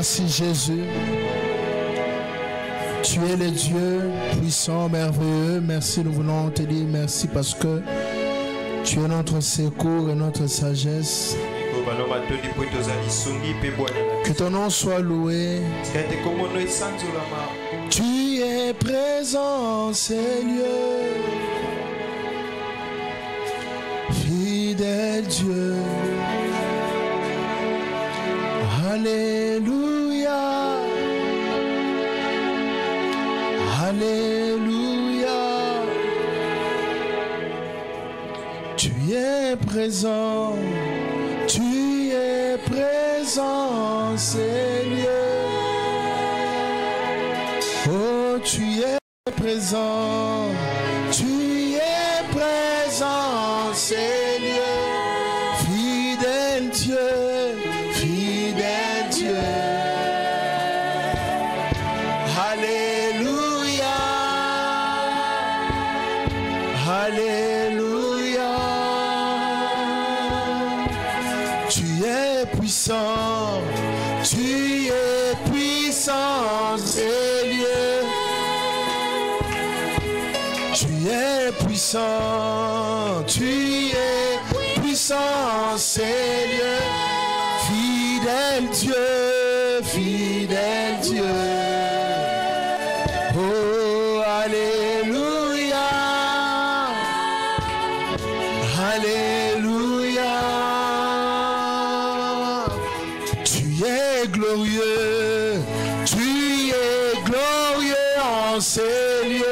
Merci Jésus. Tu es le Dieu puissant, merveilleux. Merci, nous voulons te dire merci parce que tu es notre secours et notre sagesse. Que ton nom soit loué. Tu es présent, Seigneur. Fidèle Dieu. Alléluia. Alléluia. Tu es présent. Tu es présent, Seigneur. Oh, tu es présent. Tu es présent, Seigneur. Fidèle Dieu, fidèle Dieu. Alléluia. Alléluia. Tu es puissant. Tu es puissant, Seigneur. Tu es puissant, tu es puissant, Seigneur. Fidèle Dieu, fidèle Dieu. Oh, alléluia. Alléluia. Tu es glorieux, tu es glorieux en Seigneur.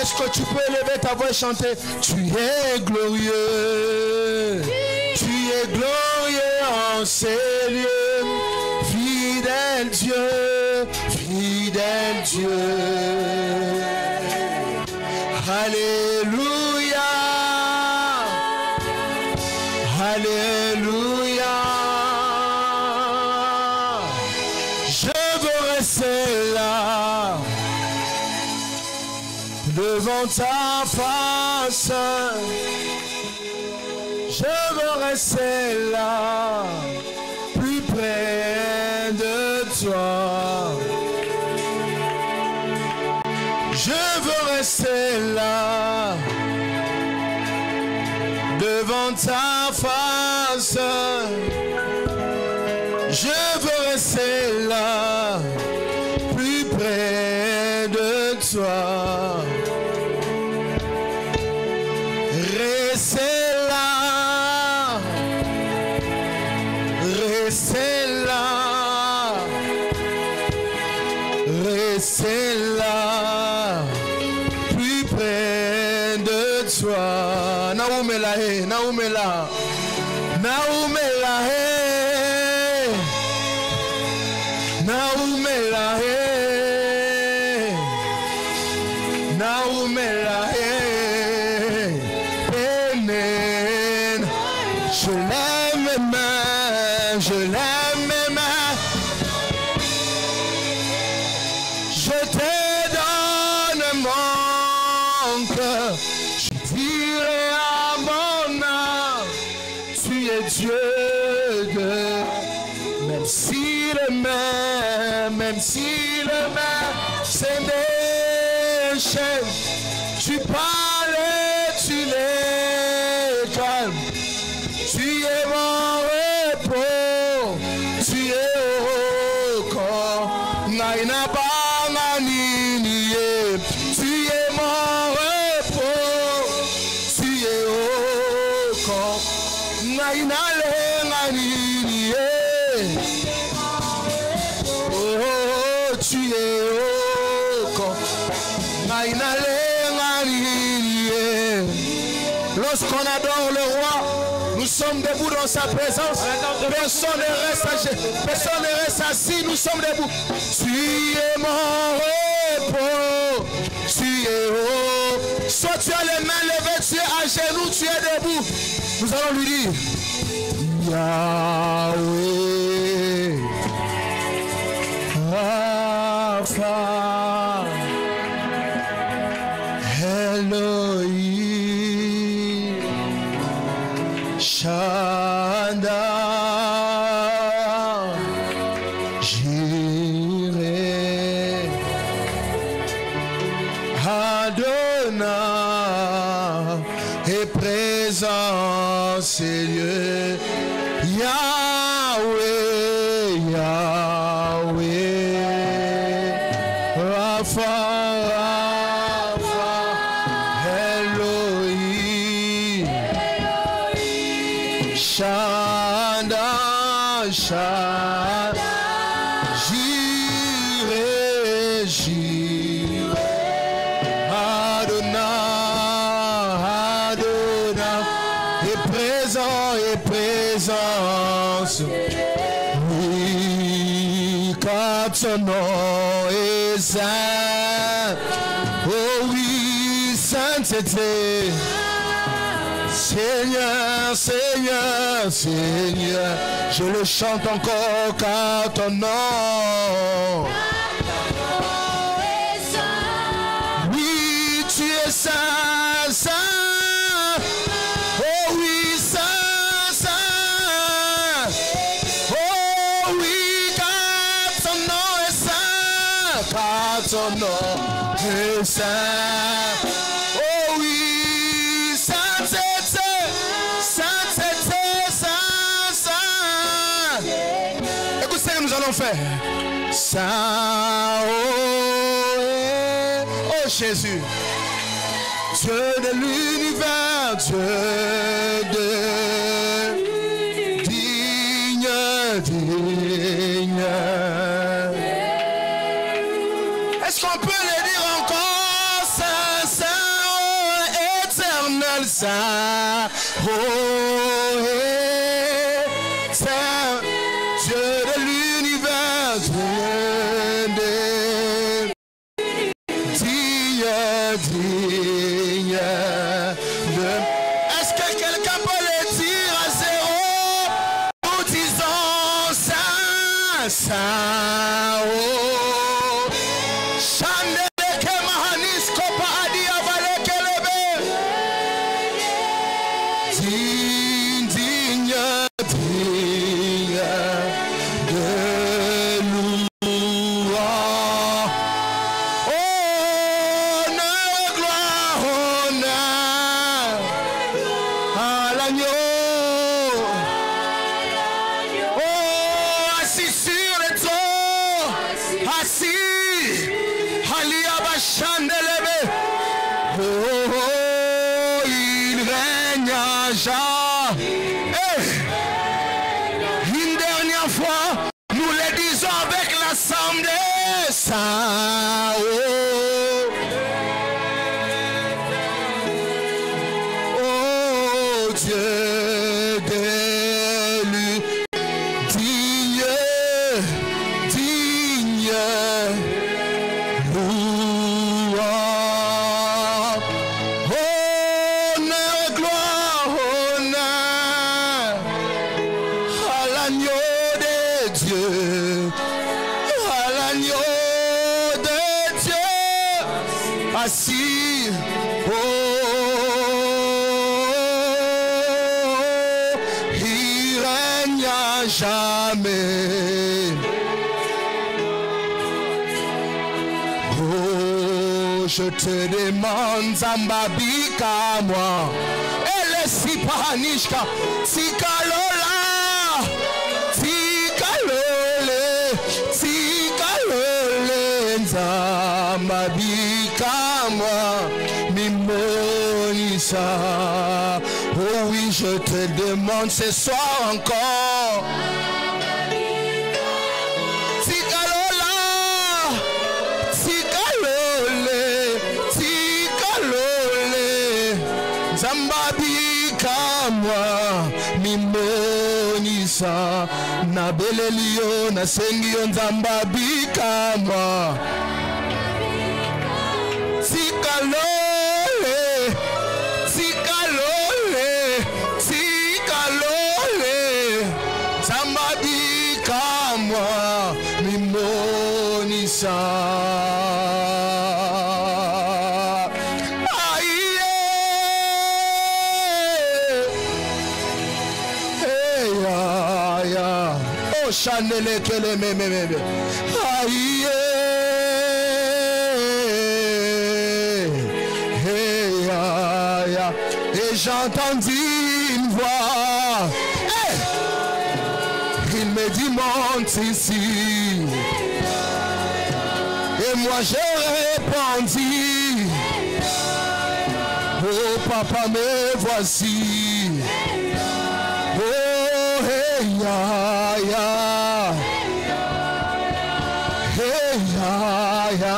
Est-ce que tu peux lever ta voix et chanter? Tu es glorieux. Tu es glorieux en Seigneur. Fidèle Dieu. Fidèle Dieu. Alléluia. Alléluia. Je veux rester là. Devant ta face, je veux rester là, plus près de toi. Je veux rester là, devant ta face. Je veux rester là, plus près de toi. Restez là, restez là, restez là, plus près de toi. Naoumela, Naoumela, Naoumela, Naoumela, Naoumela. Je l'aime, je l'aime, je te donne mon cœur, je dirai à mon âme, tu es Dieu de, même si le main, c'est des chaînes, tu parles, tu les calmes. Tu es mon repos, tu es au corps, naina banganiniye. Tu es mon repos, tu es au corps, naina lenganiniye. Oh, tu es au corps, naina lenganiniye. Lorsqu'on adore le roi, nous sommes debout dans sa présence. Personne ne reste assis. Nous sommes debout. Tu es mon repos. Tu es haut. Soit tu as les mains levées, tu es à genoux, tu es debout. Nous allons lui dire Yahweh. Alpha. Elohim. Shaddai. ces lieux. Yahweh, Yahweh, Rapha, Rapha, Elohim, Shaddai, Shaddai, Jireh, Jireh, Adonai, Adonai, et présence. Oui, car ton nom est saint. Oh oui, sainteté. Seigneur, Seigneur, Seigneur, je le chante encore car ton nom. Oui, tu es saint, saint. Oh oui, saint, saint. Oh oui, car ton nom est saint, car ton nom est saint. Oh oui, sainteté, sainteté, saint, saint. Écoute ce que nous allons faire. Saint, oh Jésus, Dieu de l'univers, Dieu de digne, digne. Est-ce qu'on peut le dire encore? Saint, Saint, oh, éternel Saint, oh, Saint, Dieu de l'univers, Dieu de digne, digne. Est-ce que quelqu'un peut le dire à zéro? Nous disons Saint, Saint, oh. Chandeleke mahanis kopa adia valeke lebe. Digne, digne, digne de louange. Honneur, gloire, honneur à l'agneau. Oh, assis sur le trône, assis, Aliaba Chandelebe. Oh, il règne à jamais. Une dernière fois, nous le disons avec l'assemblée. Saint, oh Dieu d'élu, digne, digne, louange, honneur, gloire, honneur à l'agneau de Dieu, à l'agneau de Dieu, assis, oh, il règne à jamais. Oh, je te demande, Zambabika, moi, et les Sipanishka, Tikalola, Tikalole, Tikalole, Zambabika, moi, Mimonisa. Oh oui, je te demande ce soir encore. Tikalola, Tikalole, Tikalole, Zambabika, moi, Mimonisa. Na belelio, na sengio, Zambabika, moi. Tikalole, Tikalole, Tikalole, Zambabika, moi, Mimonisa. Chanele kele meme. Aïe, et j'entendis une voix du monde ici. Et moi j'ai répondu, oh papa me voici. Oh hey ya ya, hey ya ya,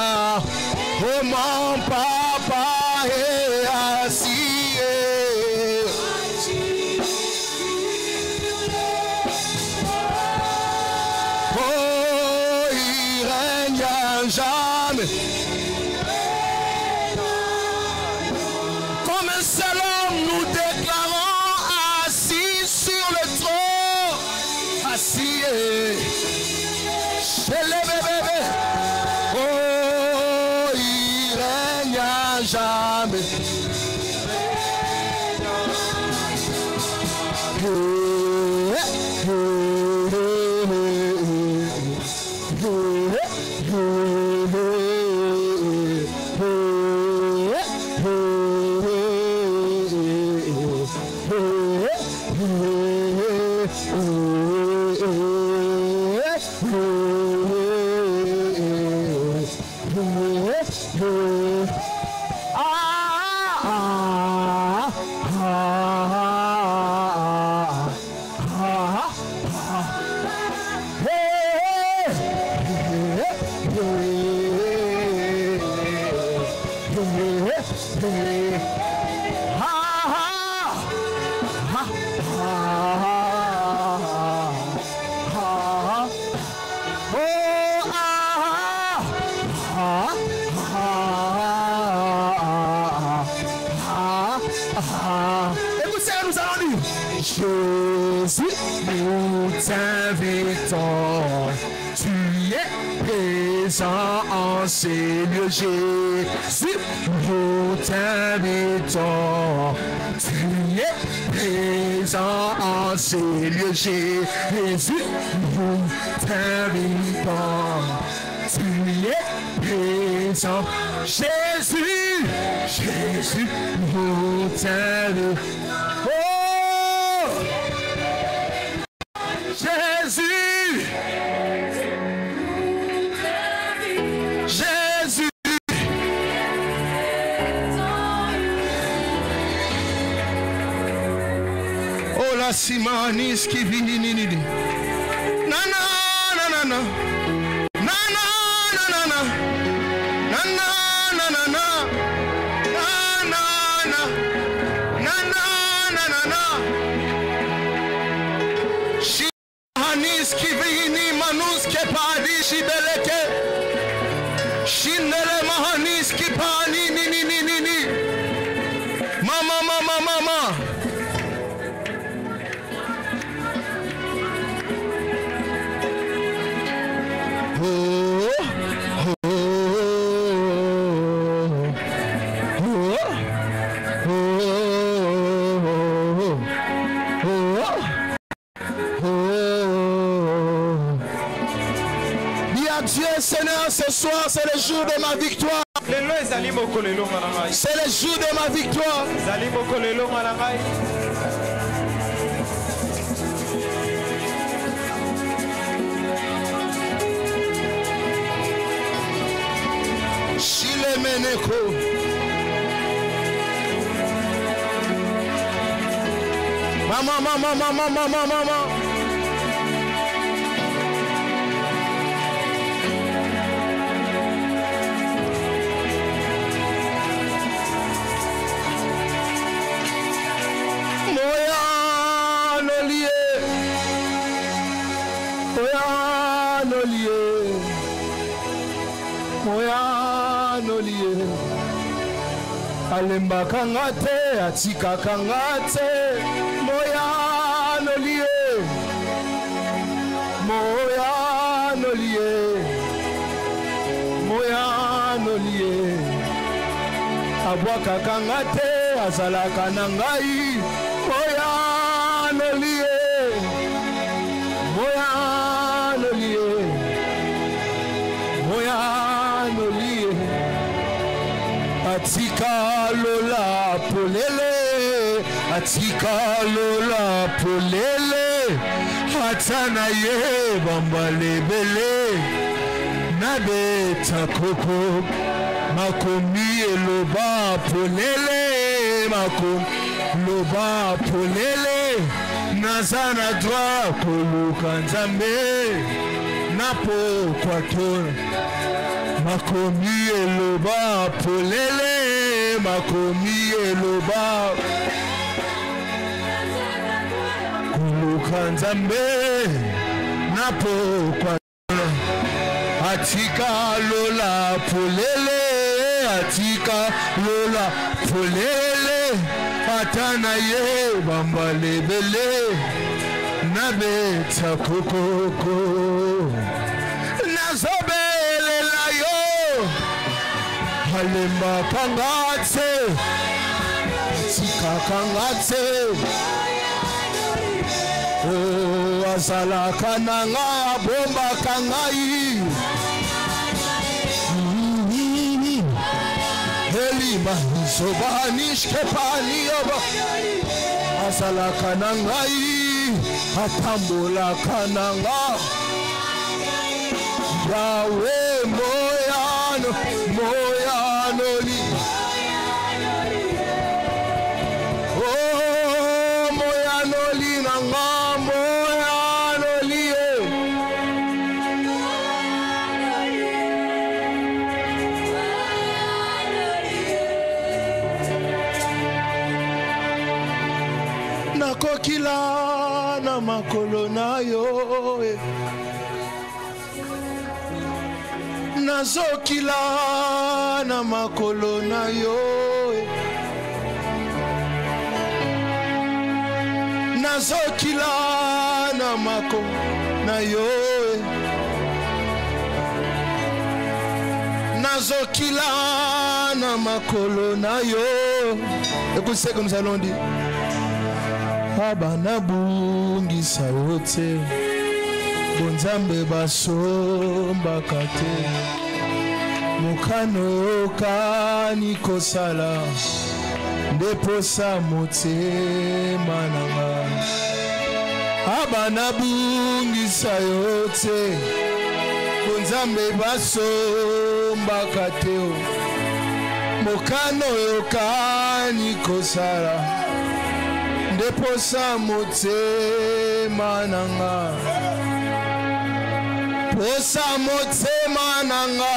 oh mon papa est assis. Oh il règne à jamais. Comme un seul homme nous déclarons assis sur le trône, assis chez les bébés. Oh, il règne à jamais. Écoutez, nous allons dire Jésus, nous t'invitons. Tu es présent en ces lieux. Jésus, nous t'invitons. Tu es présent en ces lieux. Jésus, nous t'invitons. Tu es présent. Jésus, Jésus, nous t'invitons. Oh, Jésus, Jésus. Oh la simanis qui vit nini. Nana, nana, nana, nana, nana. Skivini manus ke padi shibeleke shinele mahanis ki pani ni mama oh Dieu Seigneur, ce soir c'est le jour de ma victoire. C'est le jour de ma victoire. Chile Meneko. Mama. Moya nolie alemba kangate atika kangate moya nolie abwaka kangate azalaka nangai moya nolie Atika lola polele, atika lola polele. Atana ye bambale bele Nabeta koko Makomi eloba polele Makomi loba polele Nazana dwa koluka nzambe Napo kwa tona Makomi eloba polele Makomi eloba koluka nzambe Napo kwa tona Atika lola polele Atika lola polele Atana ye bambale bele Nabeta kokoko Nazobele la yo Halemba kangatse Tika kangatse Oh azala kananga bomba kangai Elima sobanish kepani oba Azala kanangai Atambola kananga Yawe moyano moyano li Oh moyano li nanga moyano li Nakokila na makolo na yo Nazokila na makolo na yo Nazokila na makolo na yo Nazokila na makolo na yo Écoutez ce que nous allons dire Abana bungisa yote Bonzambe basomba kate Mukano kani kosala Ndeposa mote mananga Abana bungisa yote Bonzambe basomba kate Mukano kani kosala Ndeposa mote mananga Posa mote mananga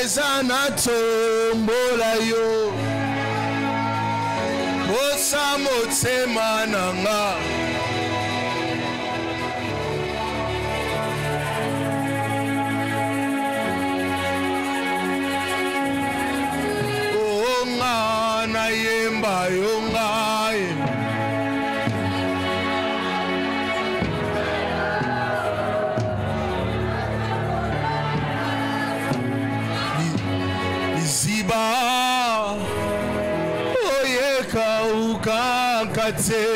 Ezana tombola yo Posa mote mananga Oh nga na yemba yo nga Oyeka ukakate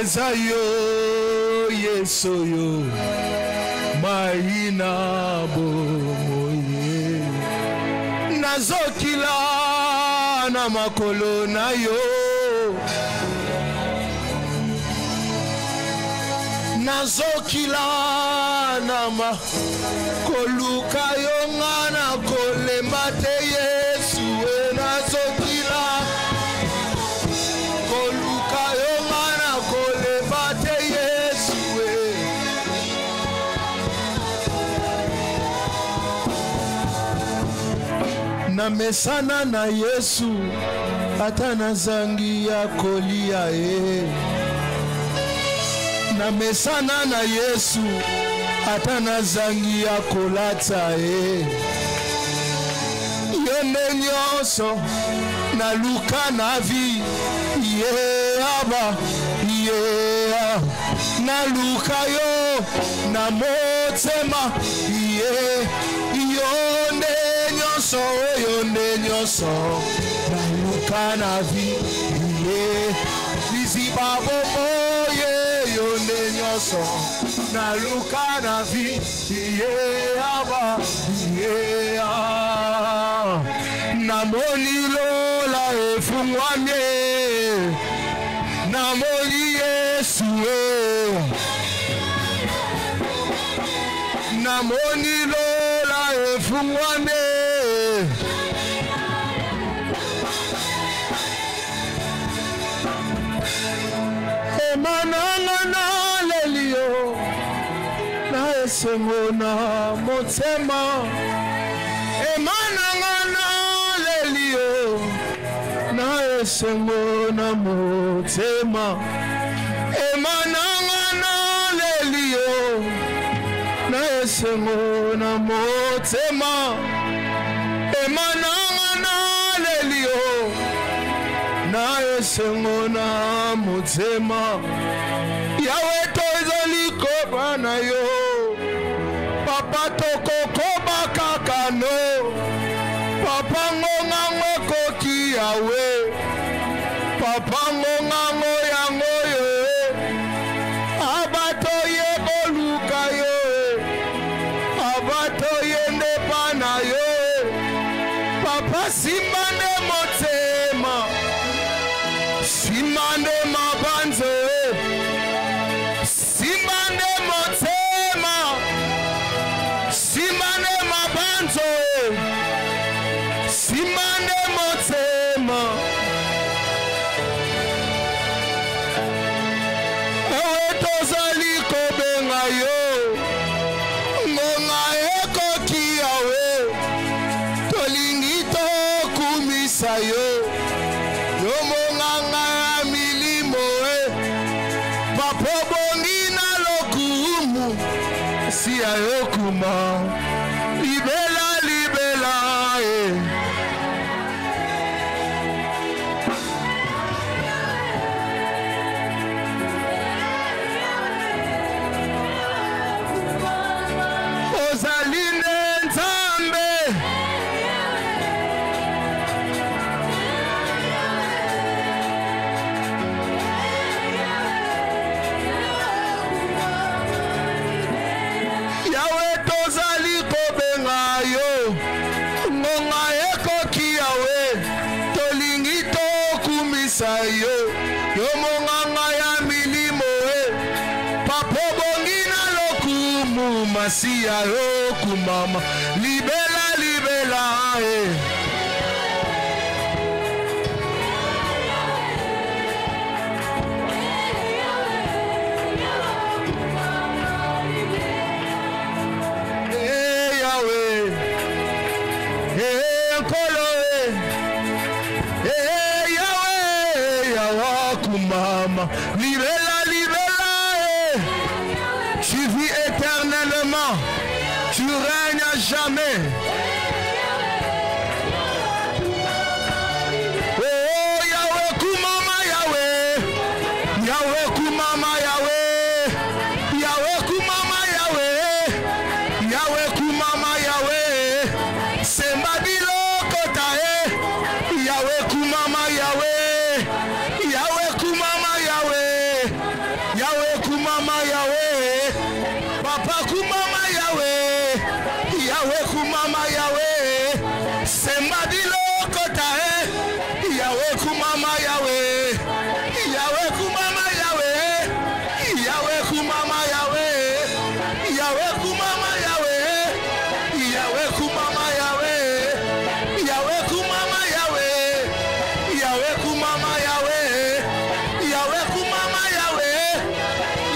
Ezayo yesoyo Mahina bomoye Nazokila na makolo na yo Nazokila na makoluka yo ngana kolemba te Yesu Nazokila koluka yo ngana kolemba te Yesu Na mesana na Yesu Atana zangi ya kolia Na mesana na Yesu Atana zangi ya kolata Yende nyoso na luka na vi Aba na luka yo na motema Yonde nyoso na luka na vi Liziba bobo Yonde nyoso na luka na vi Aba na moni lola efungwamye na moni Yeshua namoni lola efungwane emanangana lelio na esengona motema emanangana lelio na esengona motema emanangana lelio na esengona motema emanangana lelio na esengona motema yawe tozali kobana yo papa tokokoba kakano papa ngongango koki yawe papa ngongango yango yo abato ye boluka yo abato ye ndepana yo papa simbande motema simbande mabanzo simbande motema simbande mabanzo simbande motema ewe tozali kobenga yo ngonga ekoki yawe tolingi tokumisa yo yomonganga ya milimo papo bongi na lokumu si ayokuma libela libela ozaline nzambe yawe tozali kobenga yo ngonga ekoki yawe tolingi tokumisa yo yomonganga ya milimo papo bongi na lokumu masiya yokumama libela libela Mama, libella, libella, tu vis éternellement, tu règnes à jamais. Oh Yahweh, Kumama Yahweh, Yahweh Kumama Yahweh, Yahweh Kumama Yahweh, Yahweh Kumama Yahweh, Sembabilo Kotae, Yahweh Kumama Yahweh. Yahweh Kumama Yahweh, Yahweh Kumama Yahweh, Papa Kumama Yahweh, Yahweh Kumama Yahweh, Sembadilo Kotae, Yahweh Kumama Yahweh, Yahweh Kumama Yahweh, Yahweh Kumama Yahweh, Yahweh Kumama Yahweh, Yahweh Kumama Yahweh, Yahweh Kumama Yahweh, Yahweh Kumama Yahweh. Yahweh Kumama Yahweh,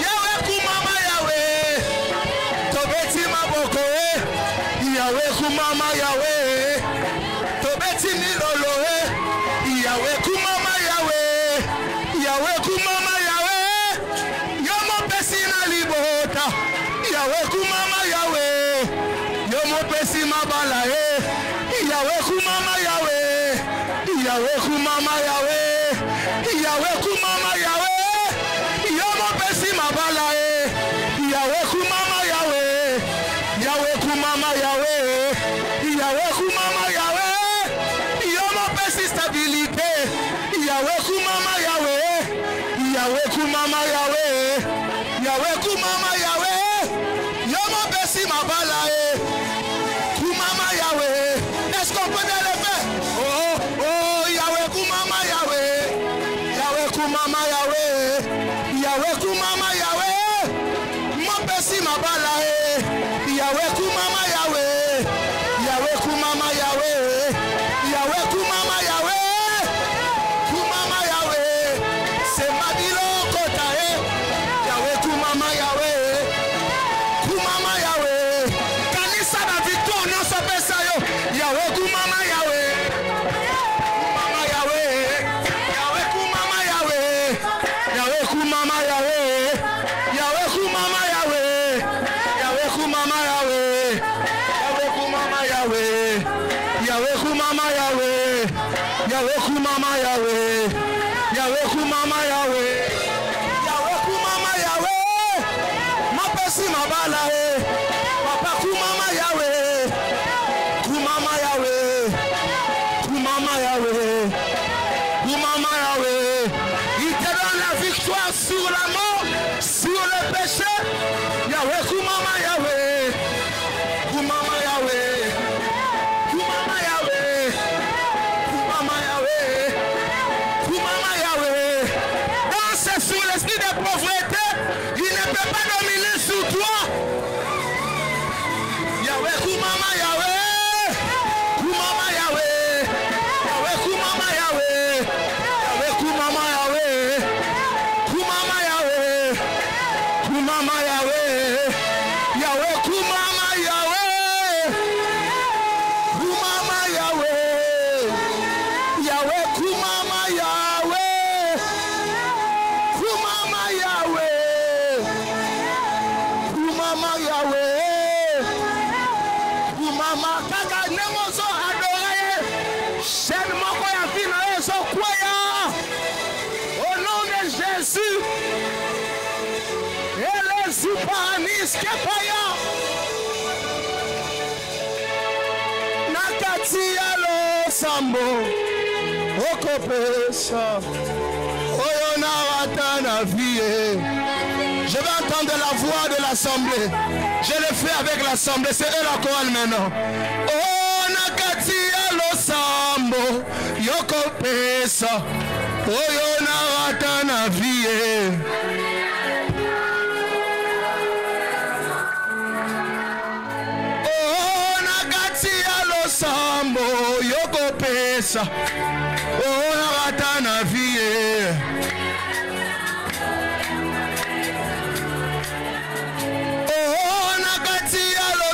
Yahweh Kumama Yahweh, Tobeti Maboko, Yahweh Kumama Yahweh, Tobeti Nilolo, Yahweh Kumama Yahweh, Yahweh Kumama Yahweh, Yomo Pesina Libota, Yahweh Kumama Yahweh, Yomo Pesima Balae, Yahweh Kumama Yahweh, Yahweh Kumama Yahweh. Yahweh Kumama Yahweh, Yomo Pesi Mabalae, Yahweh Kumama Yahweh, Yahweh Kumama Yahweh, Yahweh Kumama Yahweh, Yomo Pesi stabilité, Yahweh Kumama Yahweh, Yahweh Kumama Yahweh, Yahweh Kumama Yahweh, Yomo Pesi Mabalae, Kumama Yahweh. Est-ce qu'on peut le faire? Oh, Yahweh Kumama Yahweh. Kumama Yahweh, Yahweh kumama Yahweh. Mopesi mabala Yahweh kumama Yahweh. Yahweh kumama Yahweh. Yahweh kumama Yahweh. Kumama Yahweh. C'est Madilo kota Yahweh kumama Yahweh. Kumama Yahweh. Kanisa na victoire non s'appelle ça yo. Yahweh kumama Yahweh. Kumama Yahweh. Yahweh kumama Yahweh. Yahweh kumama Yahweh. Yahweh kumama Yahweh. Yahweh kumama Yahweh. Yahweh kumama Yahweh. Yahweh kumama Yahweh. Yahweh kumama Yahweh. Yahweh kumama Yahweh. Yahweh kumama Yahweh. Mapesi mabala Papa kumama Yahweh. Kumama Yahweh. Kumama Yahweh. Kumama Yahweh. Il te donne la victoire sur la mort, sur le péché. Yahweh kumama Yahweh. Kumama Yahweh. Kumama Yahweh. Kumama Yahweh. Kumama Yahweh. Danse sur l'esprit de pauvreté. Il ne peut pas dominer sur toi. Yahweh kumama Yahweh. Kumama Yahweh. Yahweh kumama Yahweh. Yahweh kumama Yahweh. Kumama Yahweh. Kumama Yahweh. Yahweh kumama Yahweh. Kumama Yahweh. Yahweh kumama Yahweh. Kumama Yahweh. Kumama Yahweh. Kumama kaka nemoso adoré. Chaîne moko ya fina eso kwaya. Au nom de Jésus. Et les upanis kepaya. Nakati alo sambo. Okopesa. Oyona watana vie. Je vais entendre la voix de l'assemblée. Je le fais avec l'assemblée. C'est eux la chorale maintenant. Oh, nakati alo sambo. Yokopesa. Oyona watana vie. Oh, nakati alo sambo. Yokopesa. Oyona watana vie.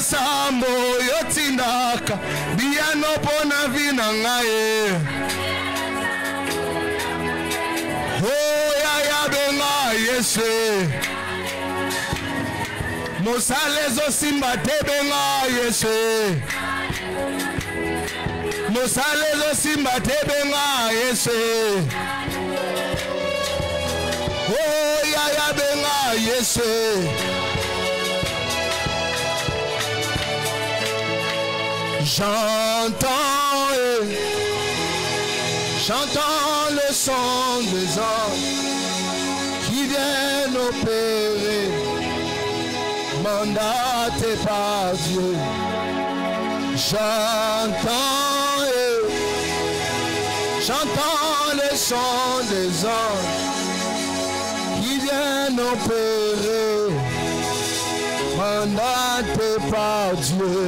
Sambo yotindaka biano pona vina ngaye Oya ya benga yese Mosalezo simba te benga yese Mosalezo simba te benga yese Oya ya benga yese J'entends le son des anges qui viennent opérer, mandatés par Dieu. J'entends le son des anges qui viennent opérer, mandatés par Dieu.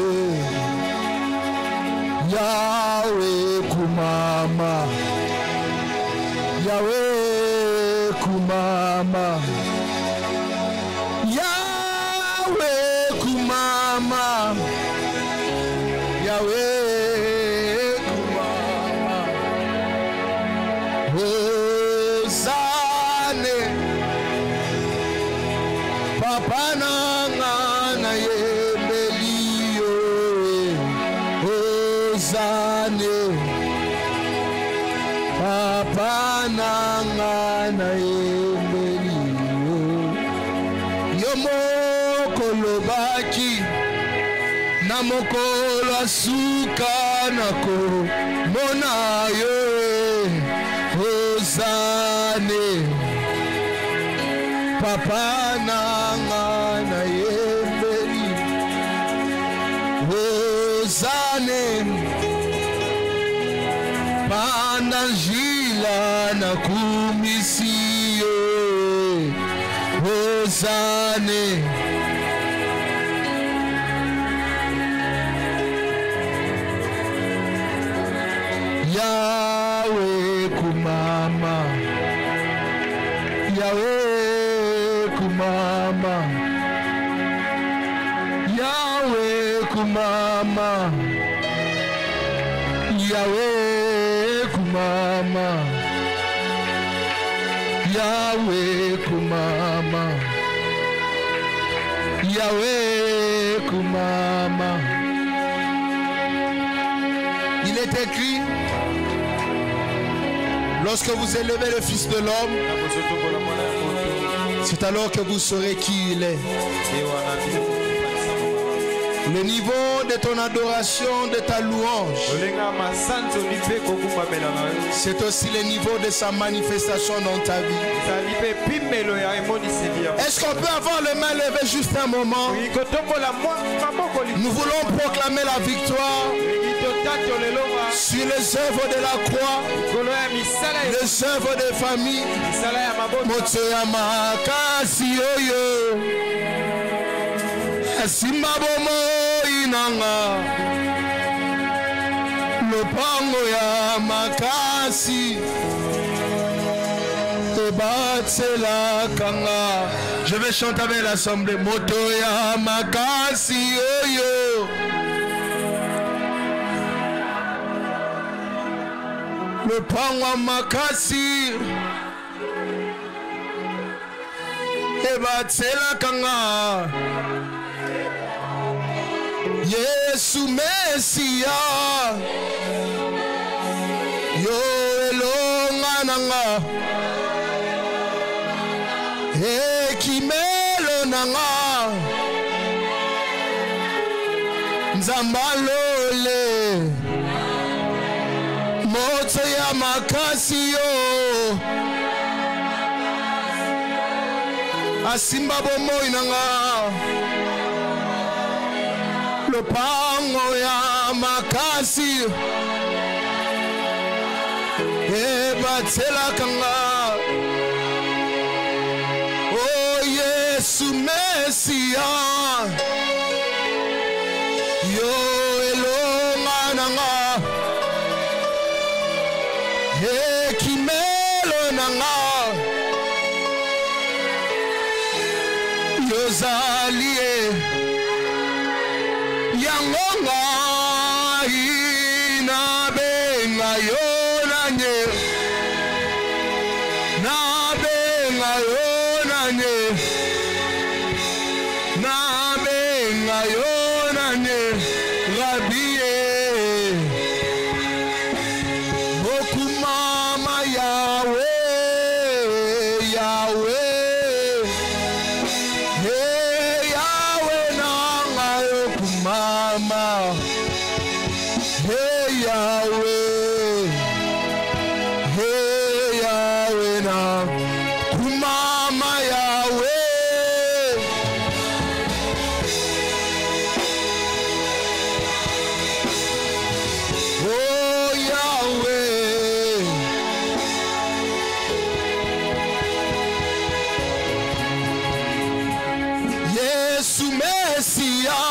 Yahweh kumama, Yahweh kumama, Yahweh kumama, Yahweh kumama, Hosane, Papa nangana yebelio, Hosane, Papa nangana yebelio, Yomo kolobaki. Namokolo asuka nako mona yo Hosane Papa nanga na yembeli Hosane Pandanjila na kumisiyo Zane. Yahweh kumama. Yahweh kumama. Yahweh kumama. Yahweh kumama. Yahweh kumama. Yahweh kumama. Il est écrit, lorsque vous élevez le Fils de l'homme, c'est alors que vous saurez qui il est. Le niveau de ton adoration, de ta louange, c'est aussi le niveau de sa manifestation dans ta vie. Est-ce qu'on peut avoir les mains levées juste un moment? Nous voulons proclamer la victoire sur les œuvres de la croix, les œuvres des familles. Simbabomo inanga lopango ya makasi ebatsela kanga. Je vais chanter avec l'assemblée. Moto ya makasi oyo lopango ya makasi ebatsela kanga. Yesu Mesia yo elonga nanga ekimelo nanga nzambalole moto ya makasi yo asimba bomoi nanga lopango ya makasi ebatsela kanga. Oh Yesu Mesia yo elonga nanga ekimelo nanga yozalie yangonga inabenga yonanye nabenga yonanye nabenga yonanye rabie bokumama yawe yawe mama, hey Yahweh, na kumama Yahweh, oh Yahweh, Yesu Mesia.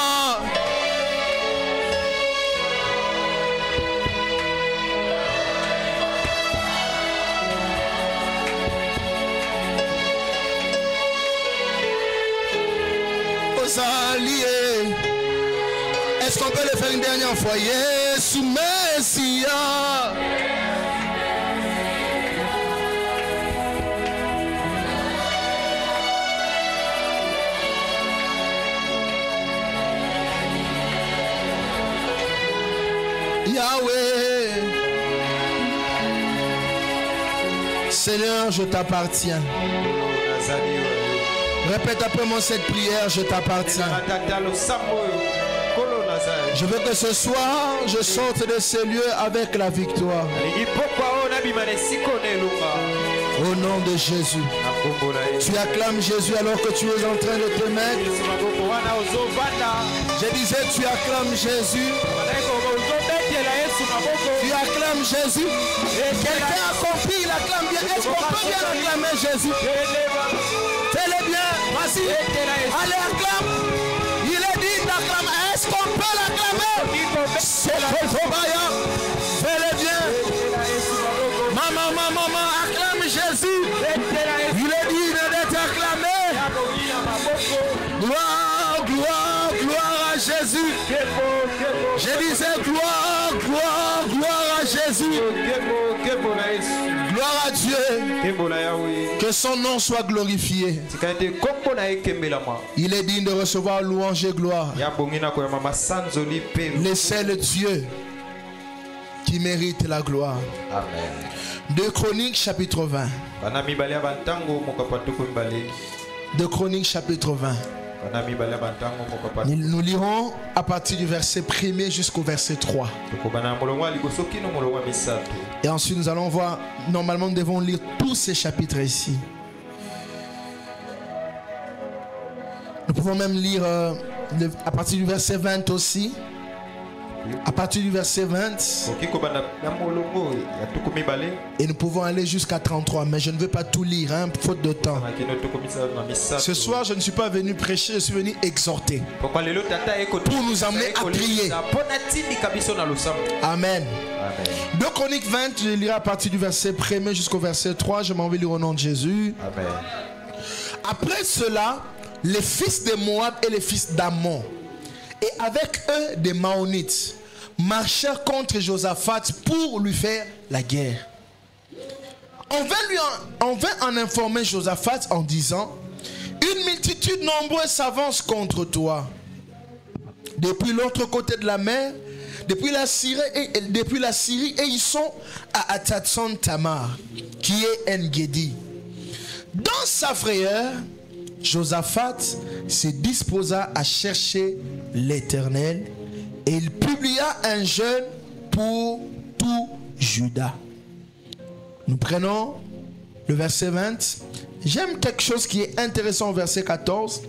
Est-ce qu'on peut le faire une dernière fois? Yesu Mesia. Yahweh, Seigneur, je t'appartiens. Répète après moi cette prière, je t'appartiens. Je veux que ce soir, je sorte de ce lieu avec la victoire. Au nom de Jésus. Tu acclames Jésus alors que tu es en train de te mettre. Je disais, tu acclames Jésus. Tu acclames Jésus. Quelqu'un a compris, il acclame bien. Est-ce qu'on peut bien acclamer Jésus? Fais-le bien. Jésus. Allez, acclame. Il est dit d'acclamer. Est-ce qu'on peut l'acclamer? C'est fais-le bien. Maman, acclame Jésus. Il est dit d'être acclamé. Gloire, gloire, gloire à Jésus. Je disais gloire, gloire, gloire à Jésus. Gloire à Dieu. Que son nom soit glorifié. Il est digne de recevoir louange et gloire. Laissez le Dieu qui mérite la gloire. Amen. 2 Chroniques chapitre 20. 2 Chroniques chapitre 20. Nous lirons à partir du verset 1er jusqu'au verset 3. Et ensuite nous allons voir, normalement nous devons lire tous ces chapitres ici. Nous pouvons même lire à partir du verset 20 aussi. À partir du verset 20. Et nous pouvons aller jusqu'à 33. Mais je ne veux pas tout lire, hein, faute de temps. Ce soir, je ne suis pas venu prêcher, je suis venu exhorter. Pour nous amener à prier. Amen. 2 Chroniques 20, je lirai à partir du verset 1er jusqu'au verset 3. Je m'en vais lire au nom de Jésus. Amen. Après cela, les fils de Moab et les fils d'Ammon, et avec eux des Maonites, marchèrent contre Josaphat pour lui faire la guerre. On vint en informer Josaphat en disant: une multitude nombreuse s'avance contre toi. Depuis l'autre côté de la mer, depuis la Syrie, et ils sont à Atatson Tamar, qui est En-Gedi. Dans sa frayeur, Josaphat se disposa à chercher l'Éternel et il publia un jeûne pour tout Juda. Nous prenons le verset 20. J'aime quelque chose qui est intéressant au verset 14.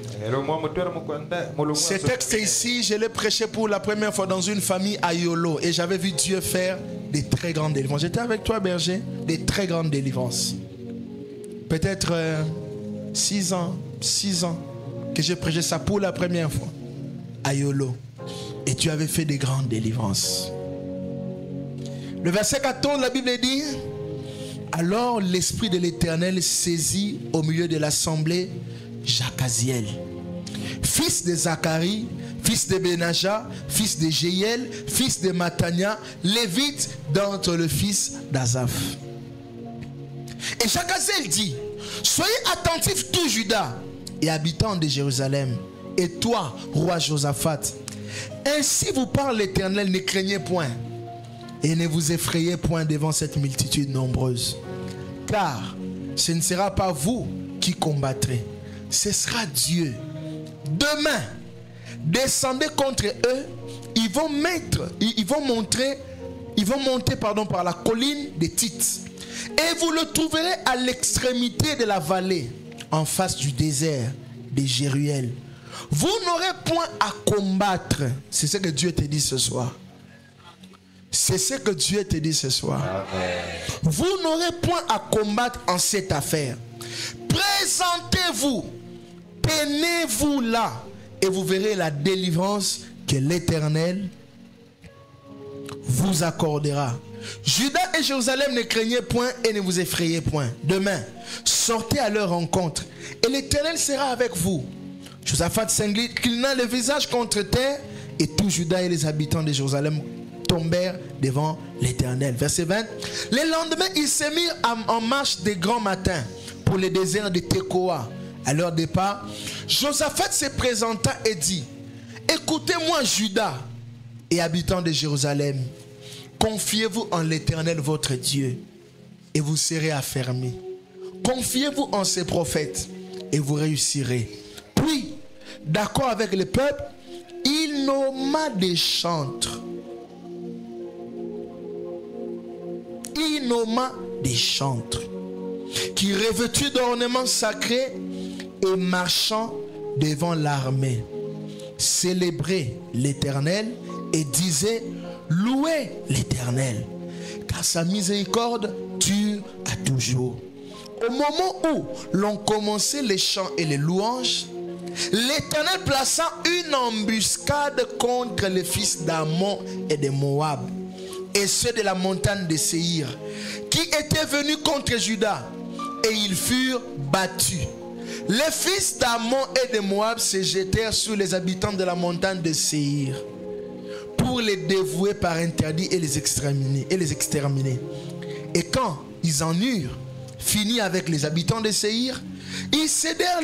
Ce texte ici, je l'ai prêché pour la première fois dans une famille à Yolo et j'avais vu Dieu faire des très grandes délivrances. J'étais avec toi, berger, des très grandes délivrances. Peut-être 6 ans que j'ai prêché ça pour la première fois à Yolo. Et tu avais fait des grandes délivrances. Le verset 14, la Bible dit: alors l'esprit de l'Éternel saisit au milieu de l'assemblée Jacaziel, fils de Zacharie, fils de Benaja, fils de Jéiel, fils de Matania, lévite d'entre le fils d'Azaph. Et Jacaziel dit: soyez attentifs tout Juda et habitants de Jérusalem, et toi, roi Josaphat, ainsi vous parle l'Éternel, ne craignez point et ne vous effrayez point devant cette multitude nombreuse, car ce ne sera pas vous qui combattrez, ce sera Dieu. Demain, descendez contre eux, ils vont monter par la colline des Tites, et vous le trouverez à l'extrémité de la vallée, en face du désert de Jéruel. Vous n'aurez point à combattre. C'est ce que Dieu te dit ce soir. C'est ce que Dieu te dit ce soir. Amen. Vous n'aurez point à combattre en cette affaire. Présentez-vous, tenez-vous là, et vous verrez la délivrance que l'Éternel vous accordera. Juda et Jérusalem, ne craignez point et ne vous effrayez point. Demain, sortez à leur rencontre et l'Éternel sera avec vous. Josaphat s'inclina le visage contre terre, et tout Juda et les habitants de Jérusalem tombèrent devant l'Éternel. Verset 20. Le lendemain, ils se mirent en marche de grand matin pour le désert de Tekoa. À leur départ, Josaphat se présenta et dit: écoutez-moi, Juda et habitants de Jérusalem, confiez-vous en l'Éternel votre Dieu et vous serez affermis. Confiez-vous en ses prophètes et vous réussirez. Puis, d'accord avec le peuple, il nomma des chantres. Il nomma des chantres qui, revêtus d'ornements sacrés et marchant devant l'armée, célébraient l'Éternel et disaient: louez l'Éternel, car sa miséricorde dure à toujours. au moment où l'on commençait les chants et les louanges, l'Éternel plaça une embuscade contre les fils d'Ammon et de Moab, et ceux de la montagne de Séhir, qui étaient venus contre Juda, et ils furent battus. Les fils d'Ammon et de Moab se jetèrent sur les habitants de la montagne de Séhir pour les dévouer par interdit et les exterminer. Et quand ils en eurent fini avec les habitants de Séhir, ils cédèrent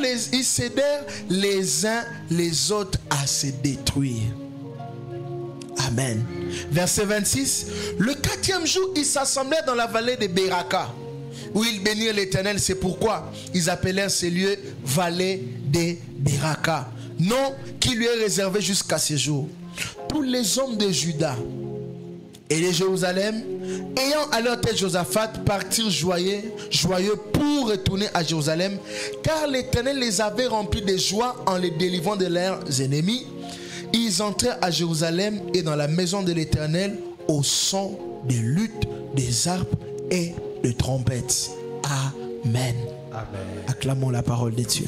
les uns les autres à se détruire. Amen. Verset 26. Le 4e jour, ils s'assemblèrent dans la vallée de Beraka, où ils bénirent l'Éternel. C'est pourquoi ils appelèrent ces lieux vallée de Beraka, nom qui lui est réservé jusqu'à ce jour. Tous les hommes de Juda et de Jérusalem, ayant à leur tête Josaphat, partirent joyeux pour retourner à Jérusalem, car l'Éternel les avait remplis de joie en les délivrant de leurs ennemis. Ils entrèrent à Jérusalem et dans la maison de l'Éternel au son des luttes, des harpes et de trompettes. Amen. Amen. Acclamons la parole de Dieu.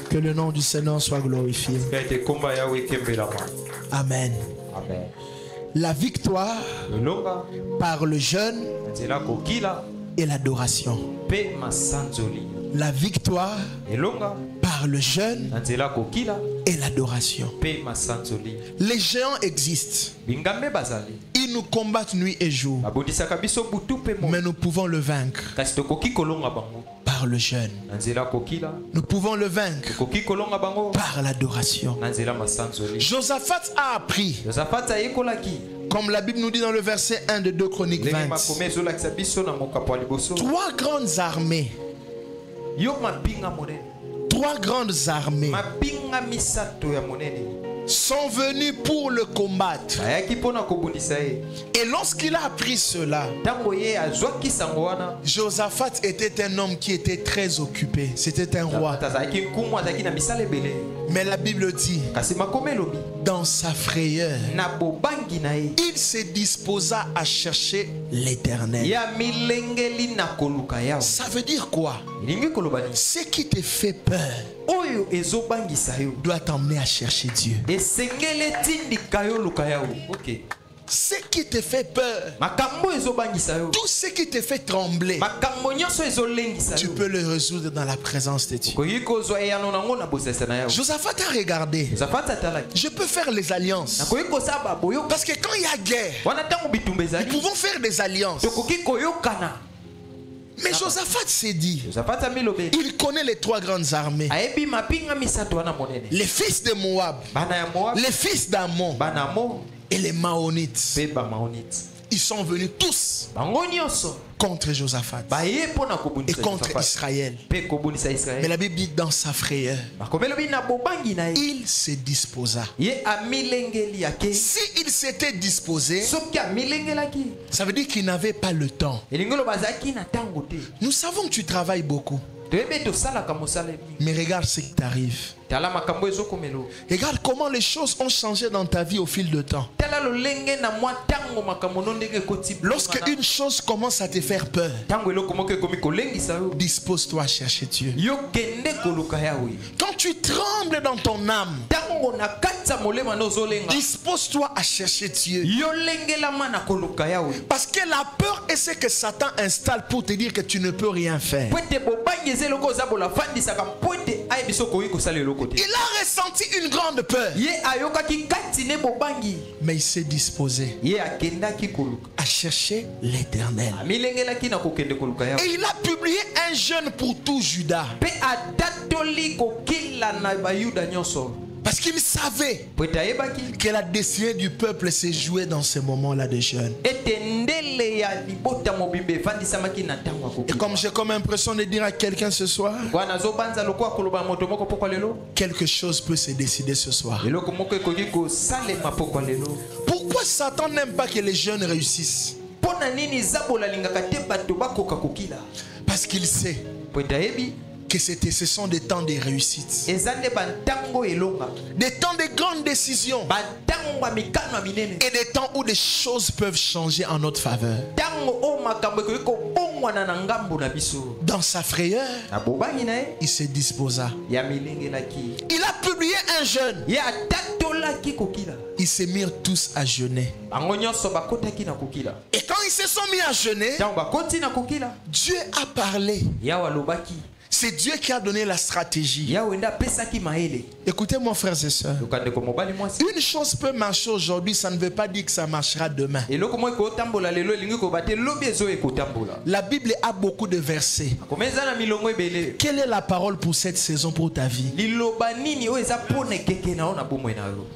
Que le nom du Seigneur soit glorifié. Amen. Amen. La victoire par le jeûne et l'adoration. La victoire par le jeûne et l'adoration. Les géants existent. Ils nous combattent nuit et jour. Mais nous pouvons le vaincre par le jeûne. Nous pouvons le vaincre par l'adoration. Josaphat a appris, comme la Bible nous dit dans le verset 1 de 2 Chroniques 20, 3 grandes armées. 3 grandes armées sont venus pour le combattre. Et lorsqu'il a appris cela, Josaphat était un homme qui était très occupé. C'était un roi. Mais la Bible dit, dans sa frayeur, il se disposa à chercher l'Éternel. Ça veut dire quoi? Ce qui te fait peur doit t'emmener à chercher Dieu. Ce qui te fait peur, tout ce qui te fait trembler, tu peux le résoudre dans la présence de Dieu. Josaphat a regardé. Je peux faire les alliances. Parce que quand il y a guerre, nous pouvons faire des alliances. Mais Josaphat s'est dit, il connaît les 3 grandes armées. Les fils de Moab, les fils d'Ammon et les Maonites. Ils sont venus tous contre Josaphat et contre Israël. Mais la Bible dit, dans sa frayeur, il se disposa. S'il s'était disposé, ça veut dire qu'il n'avait pas le temps. Nous savons que tu travailles beaucoup. Mais regarde ce qui t'arrive. Regarde comment les choses ont changé dans ta vie au fil du temps. Lorsque une chose commence à te faire peur, dispose-toi à chercher Dieu. Quand tu trembles dans ton âme, dispose-toi à chercher Dieu. Parce que la peur est ce que Satan installe pour te dire que tu ne peux rien faire. Il a ressenti une grande peur, mais il s'est disposé à chercher l'Éternel. Et il a publié un jeûne pour tout Juda. Parce qu'il savait que la destinée du peuple s'est jouée dans ce moment-là de jeûne. Et comme j'ai comme impression de dire à quelqu'un ce soir, quelque chose peut se décider ce soir. Pourquoi Satan n'aime pas que les jeunes réussissent? Parce qu'il sait que ce sont des temps de réussite. Des temps de grandes décisions. Et des temps où des choses peuvent changer en notre faveur. Dans sa frayeur, il se disposa. Il a publié un jeûne. Ils se mirent tous à jeûner. Et quand ils se sont mis à jeûner, Dieu a parlé. C'est Dieu qui a donné la stratégie. Écoutez-moi, frères et sœurs. Une chose peut marcher aujourd'hui, ça ne veut pas dire que ça marchera demain. La Bible a beaucoup de versets. Quelle est la parole pour cette saison pour ta vie?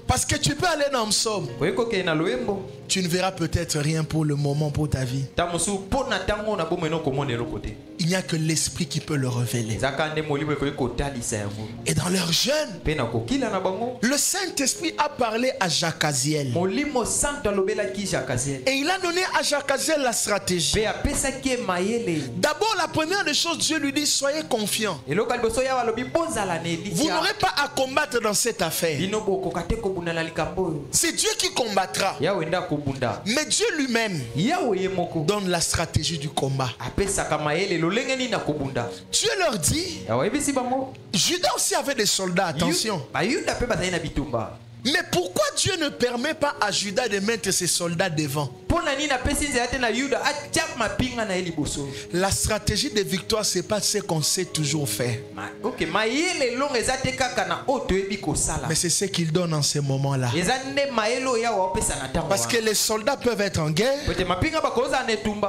Parce que tu peux aller dans le psaume. Tu ne verras peut-être rien pour le moment pour ta vie. Il n'y a que l'esprit qui peut le révéler. Et dans leur jeûne, le Saint-Esprit a parlé à Jacaziel. Et il a donné à Jacaziel la stratégie. D'abord, la première des choses, Dieu lui dit, soyez confiants. Vous n'aurez pas à combattre dans cette affaire. C'est Dieu qui combattra. Mais Dieu lui-même donne la stratégie du combat. Dieu leur dit, Judas aussi avait des soldats, attention. Mais pourquoi Dieu ne permet pas à Judas de mettre ses soldats devant? La stratégie de victoire, c'est pas ce qu'on sait toujours faire. Mais c'est ce qu'il donne en ces moments-là. Parce que les soldats peuvent être en guerre,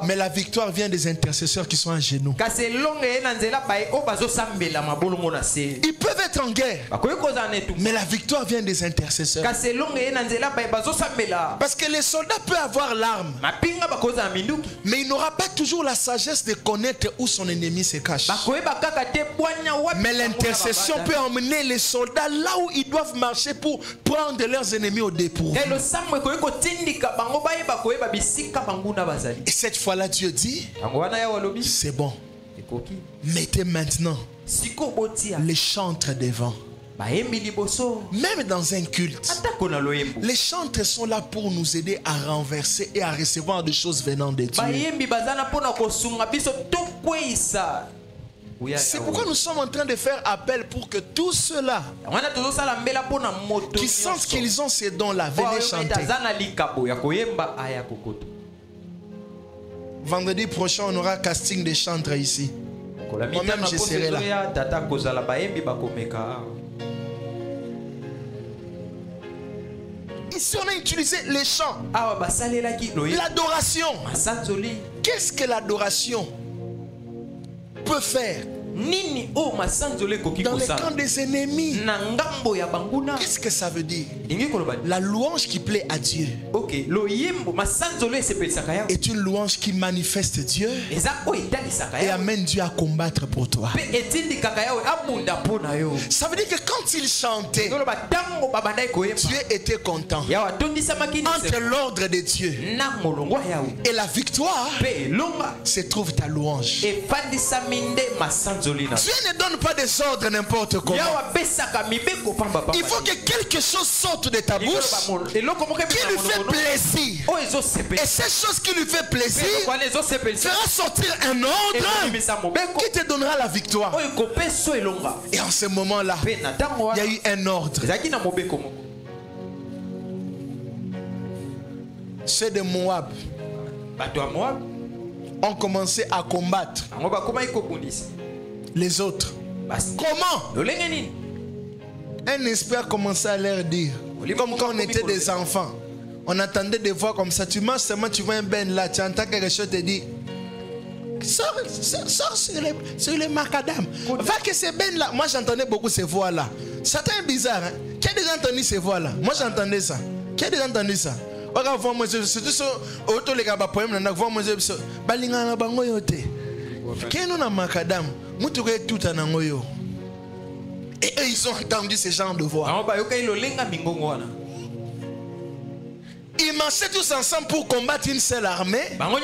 mais la victoire vient des intercesseurs qui sont à genoux. Ils peuvent être en guerre, mais la victoire vient des intercesseurs. Parce que les soldats peuvent avoir l'arme, mais il n'aura pas toujours la sagesse de connaître où son ennemi se cache. Mais l'intercession peut emmener les soldats là où ils doivent marcher pour prendre leurs ennemis au dépourvu. Et cette fois-là, Dieu dit, c'est bon, mettez maintenant les chantres devant. Même dans un culte, les chantres sont là pour nous aider à renverser et à recevoir des choses venant de Dieu. C'est pourquoi nous sommes en train de faire appel pour que tous ceux-là qui sentent qu'ils ont ces dons-là, venez chanter. Vendredi prochain, on aura casting des chantres ici. Moi-même, je serai là. Ici, on a utilisé les chants. L'adoration. Qu'est-ce que l'adoration peut faire dans les camps des ennemis? Qu'est-ce que ça veut dire? La louange qui plaît à Dieu est une louange qui manifeste Dieu et amène Dieu à combattre pour toi. Ça veut dire que quand il chantait, Dieu était content. Entre l'ordre de Dieu et la victoire se trouve ta louange. Dieu ne donne pas des ordres n'importe comment. Il faut que quelque chose sorte de ta bouche qui lui fait plaisir. Et cette chose qui lui fait plaisir fera sortir un ordre qui te donnera la victoire. Et en ce moment-là, il y a eu un ordre. Ceux de Moab ont commencé à combattre les autres. Comment? Un esprit a commencé à leur dire, comme quand on était des enfants, on attendait des voix comme ça. Tu marches seulement, tu vois un ben là, tu entends quelque chose te dit, sors sur les macadam. Va que ces ben là. Moi j'entendais beaucoup ces voix là. C'était bizarre. Hein? Qui a déjà entendu ces voix là? Moi j'entendais ça. Qui a déjà entendu ça? C'est tout ça. Auto les gars, poème na voix moi je balinga na bango yote. Keno na macadam. Et eux, ils ont entendu ce genre de voix. Ils marchaient tous ensemble pour combattre une seule armée. Mais quand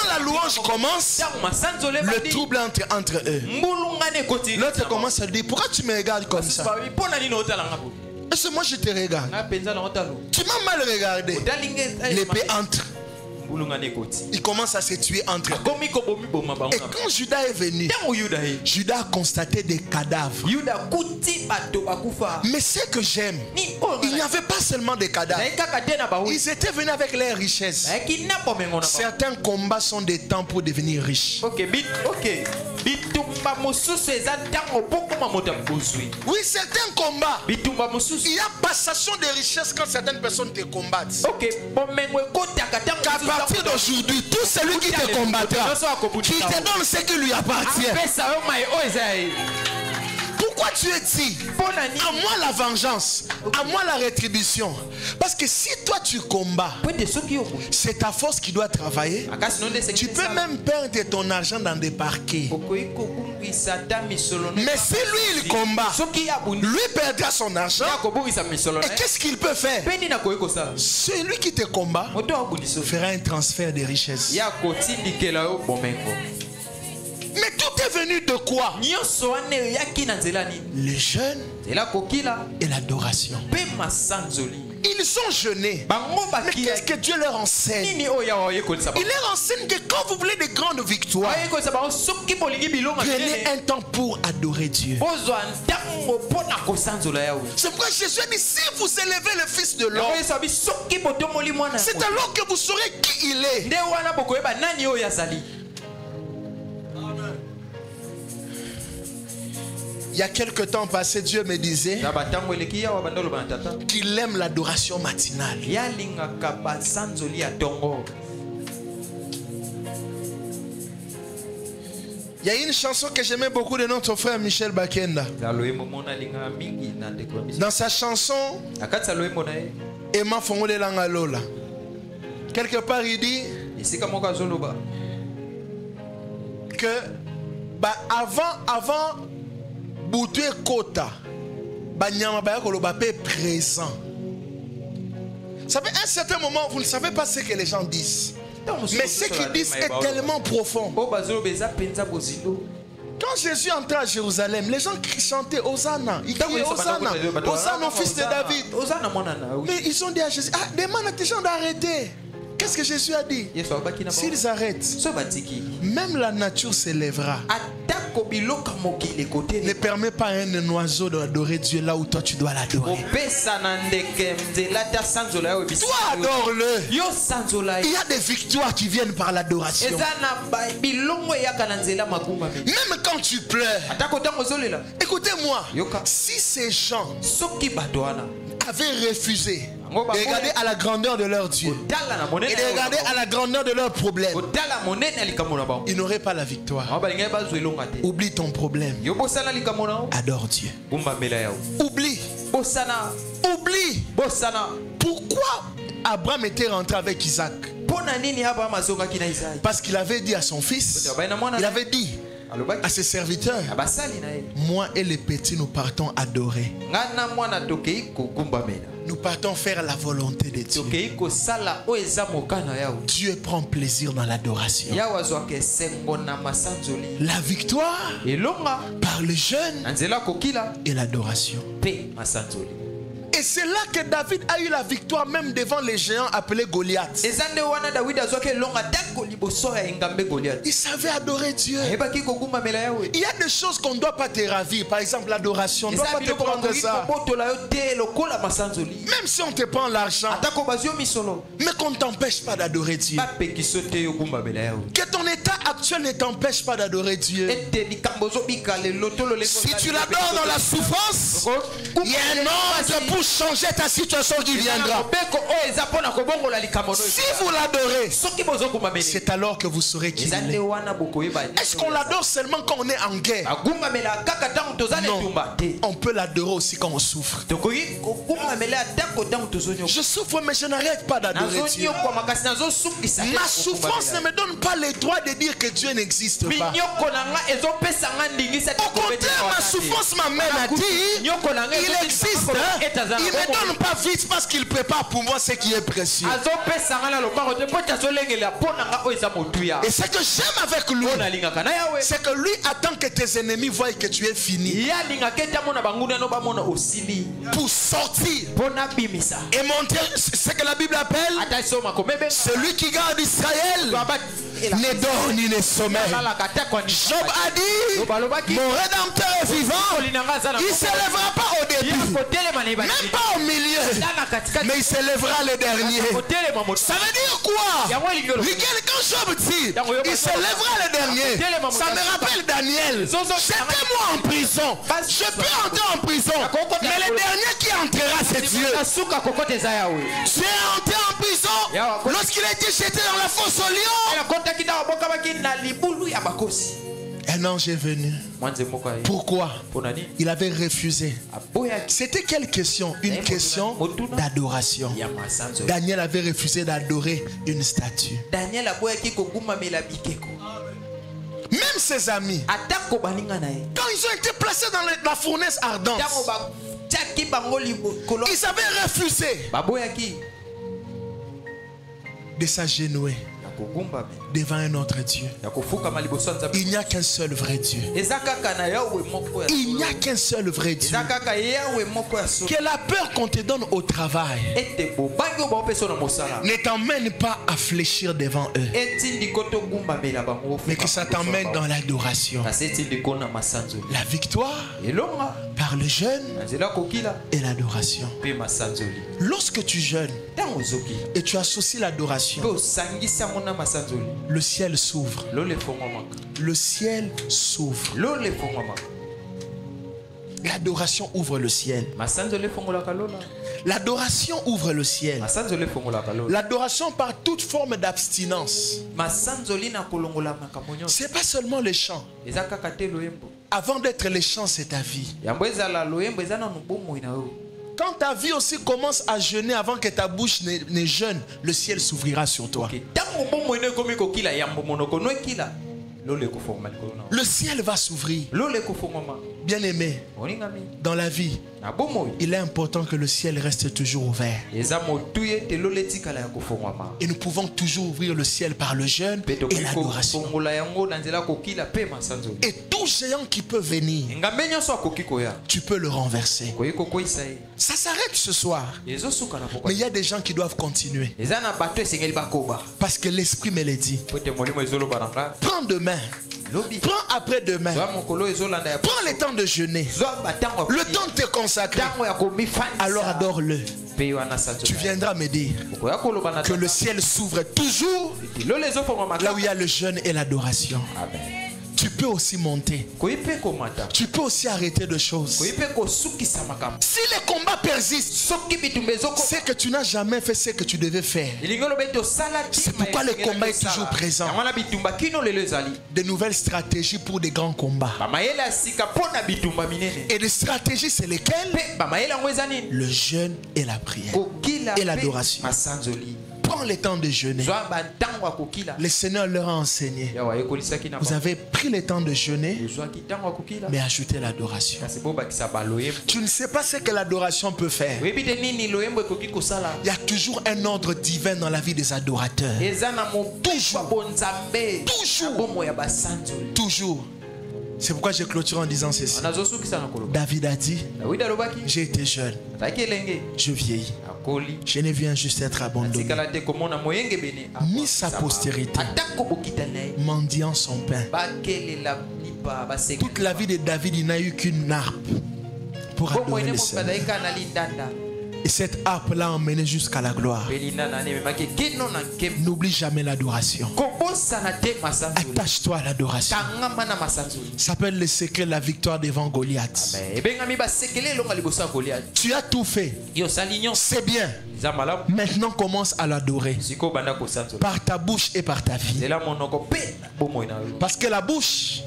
la louange commence, le trouble entre eux. L'autre commence à dire, pourquoi tu me regardes comme ça? Est-ce que moi je te regarde? Tu m'as mal regardé. L'épée entre. Il commence à se tuer entre eux. Et quand Judas est venu, Judas a constaté des cadavres. Mais ce que j'aime, il n'y avait pas seulement des cadavres. Ils étaient venus avec leurs richesses. Certains combats sont des temps pour devenir riches. Oui, certains combats, il y a passation de richesses quand certaines personnes te combattent. Qu'à partir d'aujourd'hui, tout celui qui te combattra, qui te donne ce qui lui appartient. Pourquoi tu es dit, à moi la vengeance, à moi la rétribution? Parce que si toi tu combats, c'est ta force qui doit travailler. Tu peux même perdre ton argent dans des parquets. Mais si lui il combat, lui perdra son argent. Et qu'est-ce qu'il peut faire? Celui qui te combat fera un transfert de richesses. Mais tout est venu de quoi? Le jeûne et l'adoration. Ils ont jeûné. Mais qu'est-ce que Dieu leur enseigne? Il leur enseigne que quand vous voulez de grandes victoires, prenez un temps pour adorer Dieu. C'est pourquoi Jésus a dit, si vous élevez le Fils de l'homme, c'est alors que vous saurez qui il est. Il y a quelques temps passé, Dieu me disait qu'il aime l'adoration matinale. Il y a une chanson que j'aimais beaucoup de notre frère Michel Bakenda. Dans sa chanson Emma Fongole Langalola, quelque part il dit que avant Boutou et Kota, Banyama Bayakoloba présent. Vous savez, à un certain moment, vous ne savez pas ce que les gens disent. Mais ce qu'ils disent est tellement profond. Quand Jésus entrait à Jérusalem, les gens chantaient Hosanna. Ils criaient Hosanna, Hosanna au fils de David. Mais ils ont dit à Jésus, demande à tes gens d'arrêter. Qu'est-ce que Jésus a dit? S'ils arrêtent, même la nature s'élèvera. Ne permets pas à un oiseau d'adorer Dieu là où toi tu dois l'adorer. Toi adore-le. Il y a des victoires qui viennent par l'adoration. Même quand tu pleures, écoutez-moi, si ces gens avaient refusé de regarder à la grandeur de leur Dieu et de regarder à la grandeur de leurs problèmes, ils n'auraient pas la victoire. Oublie ton problème. Adore Dieu. Oublie. Oublie. Pourquoi Abraham était rentré avec Isaac? Parce qu'il avait dit à son fils, il avait dit à ses serviteurs, moi et les petits nous partons adorer. Nous partons faire la volonté de Dieu. Dieu prend plaisir dans l'adoration. La victoire par le jeûne et l'adoration. Et c'est là que David a eu la victoire même devant les géants appelés Goliath. Il savait adorer Dieu. Il y a des choses qu'on ne doit pas te ravir. Par exemple, l'adoration. On ne doit pas te prendre ça. Même si on te prend l'argent, mais qu'on ne t'empêche pas d'adorer Dieu. Que ton état actuel ne t'empêche pas d'adorer Dieu. Si tu l'adores dans la souffrance, il y a un ordre pour changer ta situation qui viendra. Si vous l'adorez, c'est alors que vous saurez qui il est. Est-ce qu'on l'adore seulement quand on est en guerre? Non, on peut l'adorer aussi quand on souffre. Je souffre mais je n'arrête pas d'adorer Dieu. Ma souffrance ne me donne pas le droit de dire que Dieu n'existe pas. Au contraire, ma souffrance m'amène à dire il existe. Il ne donne pas vite parce qu'il prépare pour moi ce qui est précieux. Et ce que j'aime avec lui, c'est que lui attend que tes ennemis voient que tu es fini pour sortir et monter ce que la Bible appelle celui qui garde Israël ne dort ni ne sommeille. Job a dit, mon rédempteur est vivant, il ne s'élèvera pas au début, même pas au milieu, mais il s'élèvera le dernier. Ça veut dire quoi? Quand Job dit, il s'élèvera le dernier, ça me rappelle Daniel. J'étais moi en prison, je peux entrer en prison, mais le dernier qui entrera c'est Dieu. Tu es entré en prison lorsqu'il a été jeté dans la fosse au lion. Un ange est venu. Pourquoi? Il avait refusé. C'était quelle question? Une question d'adoration. Daniel avait refusé d'adorer une statue. Même ses amis, quand ils ont été placés dans la fournaise ardente, ils avaient refusé de s'agenouiller devant un autre Dieu. Il n'y a qu'un seul vrai Dieu. Il n'y a qu'un seul vrai Dieu. Que la peur qu'on te donne au travail ne t'emmène pas à fléchir devant eux, mais que ça t'emmène dans l'adoration. La victoire par le jeûne et l'adoration. Lorsque tu jeûnes et tu associes l'adoration, le ciel s'ouvre. Le ciel s'ouvre. L'adoration ouvre le ciel. L'adoration ouvre le ciel. L'adoration par toute forme d'abstinence. C'est pas seulement les chants. Avant d'être les chants, c'est ta vie. Quand ta vie aussi commence à jeûner avant que ta bouche ne jeûne, le ciel s'ouvrira sur toi. Le ciel va s'ouvrir. Bien aimé, dans la vie, il est important que le ciel reste toujours ouvert. Et nous pouvons toujours ouvrir le ciel par le jeûne et l'adoration. Et tout géant qui peut venir, tu peux le renverser. Ça s'arrête ce soir. Mais il y a des gens qui doivent continuer. Parce que l'esprit me l'a dit. Prends demain. Prends après-demain. Prends le temps de jeûner. Le temps de te consacrer. Alors adore-le. Tu viendras me dire que le ciel s'ouvre toujours là où il y a le jeûne et l'adoration. Tu peux aussi monter. Tu peux aussi arrêter de choses. Si les combats persistent, c'est que tu n'as jamais fait ce que tu devais faire. C'est pourquoi le combat est toujours présent. De nouvelles stratégies pour des grands combats. Et les stratégies, c'est lesquelles? Le jeûne et la prière et l'adoration. Prends le temps de jeûner. Le Seigneur leur a enseigné. Vous avez pris le temps de jeûner, mais ajoutez l'adoration. Tu ne sais pas ce que l'adoration peut faire. Il y a toujours un ordre divin dans la vie des adorateurs. Toujours. Toujours. C'est pourquoi je clôture en disant ceci. David a dit, j'ai été jeune, je vieillis. Je ne viens juste être abandonné. Mis sa postérité, mendiant son pain. Toute la vie de David, il n'a eu qu'une harpe pour adorer le Seigneur. Et cette harpe l'a emmené jusqu'à la gloire. N'oublie jamais l'adoration. Attache-toi à l'adoration. Ça s'appelle le secret de la victoire devant Goliath. Tu as tout fait. C'est bien. Maintenant commence à l'adorer par ta bouche et par ta vie. Parce que la bouche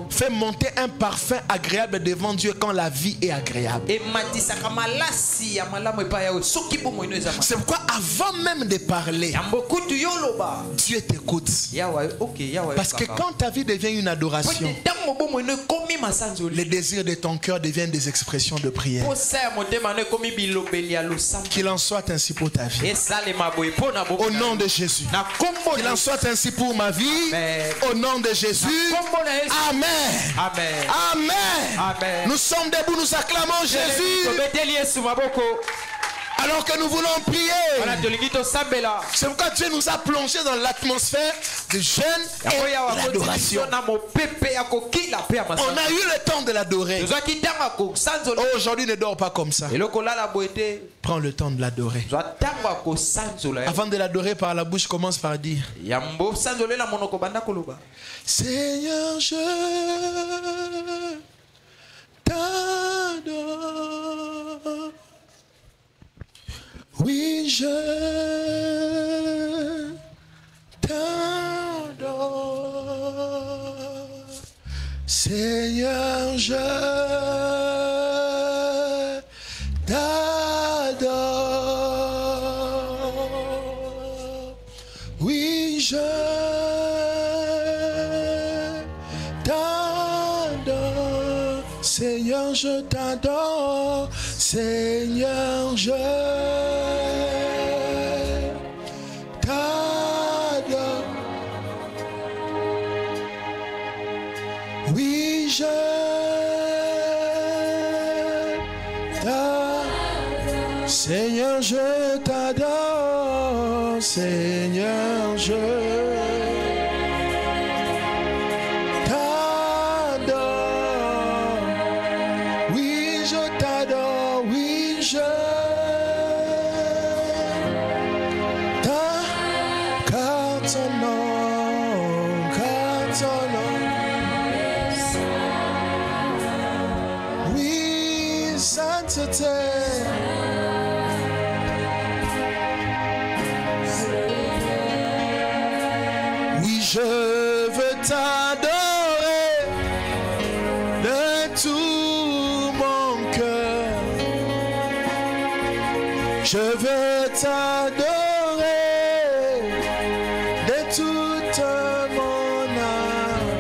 fait monter un parfum agréable devant Dieu quand la vie est agréable. C'est pourquoi avant même de parler, Dieu t'écoute. Parce que quand ta vie devient une adoration, les désirs de ton cœur deviennent des expressions de prière. Qu'il en soit ainsi pour ta vie. Au nom de Jésus. Qu'il en soit ainsi pour ma vie. Au nom de Jésus. Amen. Amen. Amen. Amen. Nous sommes debout, nous acclamons Jésus. Alors que nous voulons prier. C'est pourquoi Dieu nous a plongé dans l'atmosphère de jeûne et l'adoration. On a eu le temps de l'adorer. Aujourd'hui, ne dors pas comme ça. Prends le temps de l'adorer. Avant de l'adorer par la bouche, commence par dire: Seigneur, je t'adore. Oui, je t'adore. Seigneur, je t'adore. Oui, je t'adore. Seigneur, je t'adore. Seigneur, je t'adore. Oui, je t'adore. Seigneur, je t'adore. Seigneur, je oui, je veux t'adorer de tout mon cœur. Je veux t'adorer de toute mon âme.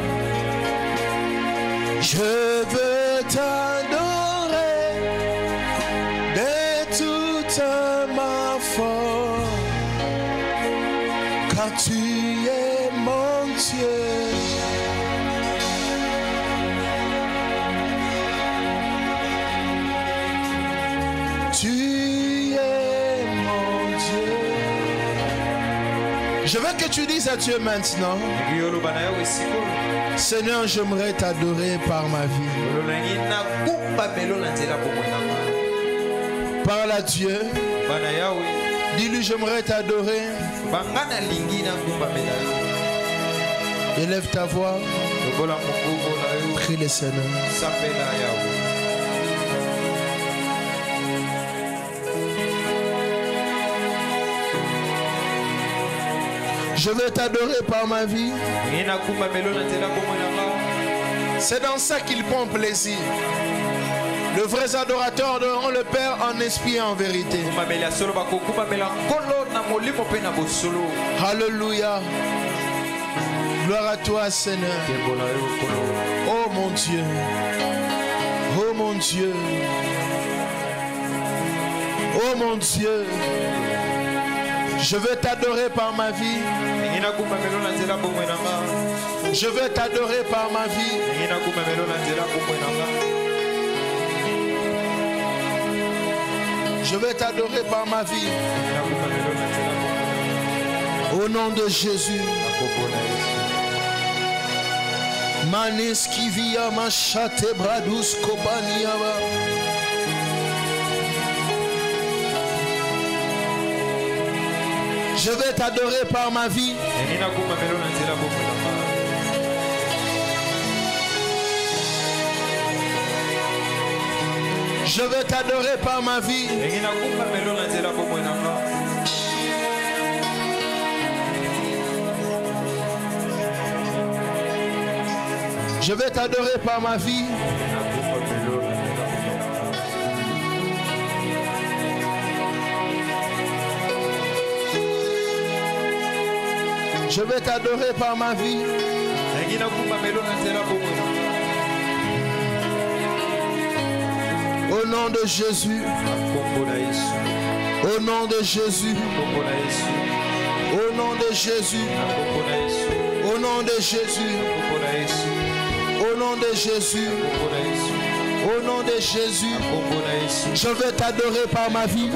Je veux t'adorer de toute ma force, car tu es mon Dieu. Tu es mon Dieu. Je veux que tu dises à Dieu maintenant: Seigneur, j'aimerais t'adorer par ma vie. Parle à Dieu. Dis-lui: j'aimerais t'adorer. Élève ta voix. Prie le Seigneur. Je veux t'adorer par ma vie. C'est dans ça qu'il prend plaisir. De vrais adorateurs adoreront le Père en esprit et en vérité. Alléluia. Gloire à toi, Seigneur. Oh mon Dieu. Oh mon Dieu. Oh mon Dieu. Je veux t'adorer par ma vie. Je veux t'adorer par ma vie. Je veux t'adorer par ma vie. Au nom de Jésus. Manis kivia machate bradus kobaniaba. Je vais t'adorer par ma vie. Je veux t'adorer par ma vie. Je vais t'adorer par ma vie. Je vais t'adorer par ma vie. Au nom de Jésus. Au nom de Jésus. Au nom de Jésus. Au nom de Jésus. Au nom de Jésus. Au nom de Jésus. Je vais t'adorer par ma vie.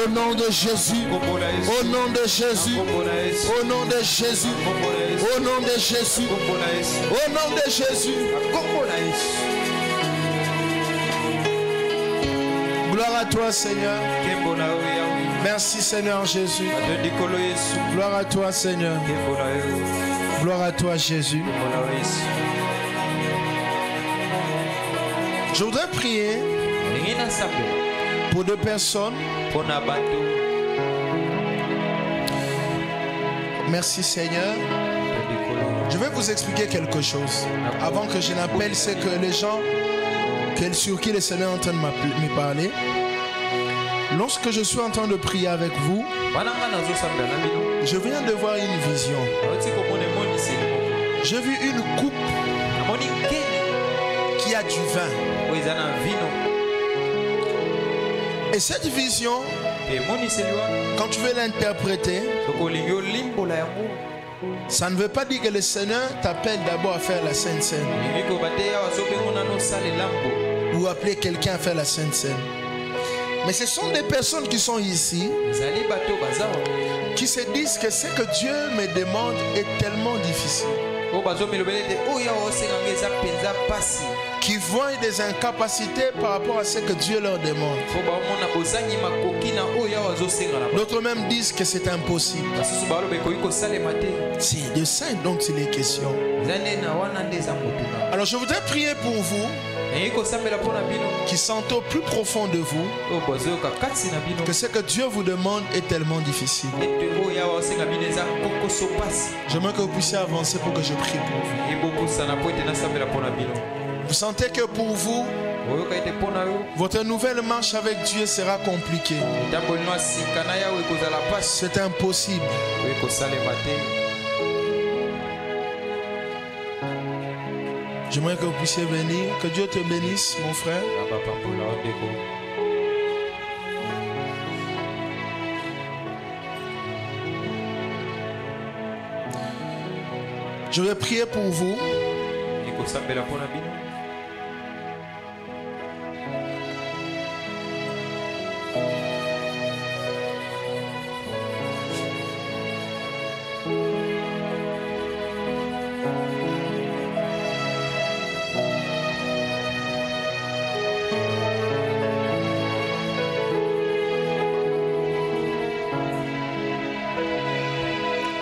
Au nom de Jésus. Au nom de Jésus. Au nom de Jésus. Au nom de Jésus. Au nom de Jésus. Gloire à toi, Seigneur. Merci, Seigneur Jésus. Gloire à toi, Seigneur. Gloire à toi, Jésus. Je voudrais prier pour deux personnes. Merci, Seigneur. Je vais vous expliquer quelque chose. Avant que je n'appelle, c'est que les gens sur qui le Seigneur est en train de me parler. Lorsque je suis en train de prier avec vous, je viens de voir une vision. J'ai vu une coupe qui a du vin. Et cette vision, quand tu veux l'interpréter, ça ne veut pas dire que le Seigneur t'appelle d'abord à faire la Sainte Seine ou appeler quelqu'un à faire la Sainte Seine. Mais ce sont des personnes qui sont ici qui se disent que ce que Dieu me demande est tellement difficile, qui voient des incapacités par rapport à ce que Dieu leur demande. D'autres même disent que c'est impossible. C'est de ça dont il est question. Alors je voudrais prier pour vous qui sentent au plus profond de vous que ce que Dieu vous demande est tellement difficile. J'aimerais que vous puissiez avancer pour que je prie pour vous. Vous sentez que pour vous, votre nouvelle marche avec Dieu sera compliquée. C'est impossible. J'aimerais que vous puissiez venir. Que Dieu te bénisse, mon frère. Je vais prier pour vous.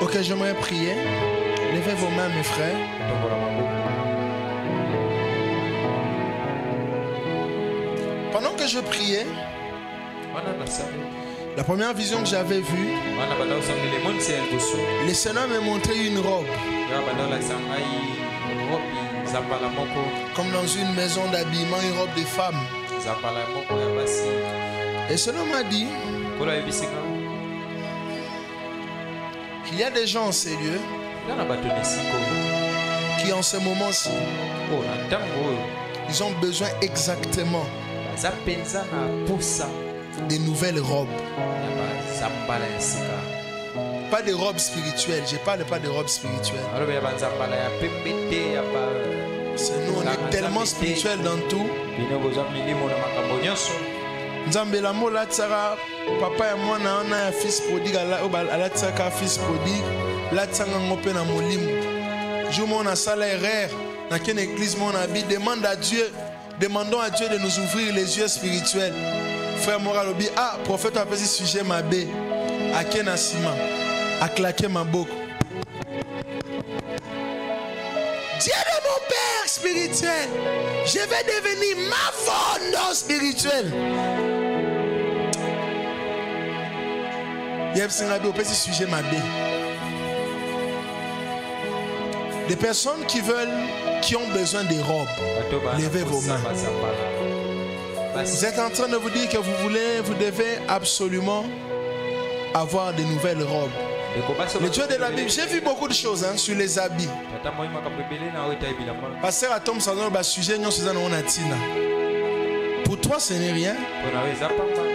Ok, j'aimerais prier. Levez vos mains, mes frères. Pendant que je priais, la première vision que j'avais vue, le Seigneur m'a montré une robe. Comme dans une maison d'habillement, une robe de femme. Et le Seigneur m'a dit qu'il y a des gens en ces lieux qui en ce moment-ci, ils ont besoin exactement des nouvelles robes. Pas de robes spirituelles. Je ne parle pas de robes spirituelles. Nous, on est tellement spirituels dans tout. Nzambelamo la tsara papa et moi na un fils prodigue ala tsaka fils prodigue la tsanga ngope na molimo. Je mon a sala erreur dans quelle église mon habit demande à Dieu, demandons à Dieu de nous ouvrir les yeux spirituels. Frère Moralobi, ah prophète a fait ce sujet ma bé à Kenasima a claqué ma boucle. Dieu de mon père spirituel, je vais devenir ma fondo. chaos spirituel. Sujet des personnes qui ont besoin des robes, levez vos mains. Vous êtes en train de vous dire que vous devez absolument avoir de nouvelles robes. Le Dieu de la Bible, j'ai vu beaucoup de choses sur les habits. Pasteur Atom Salon, sujet pour toi ce n'est rien,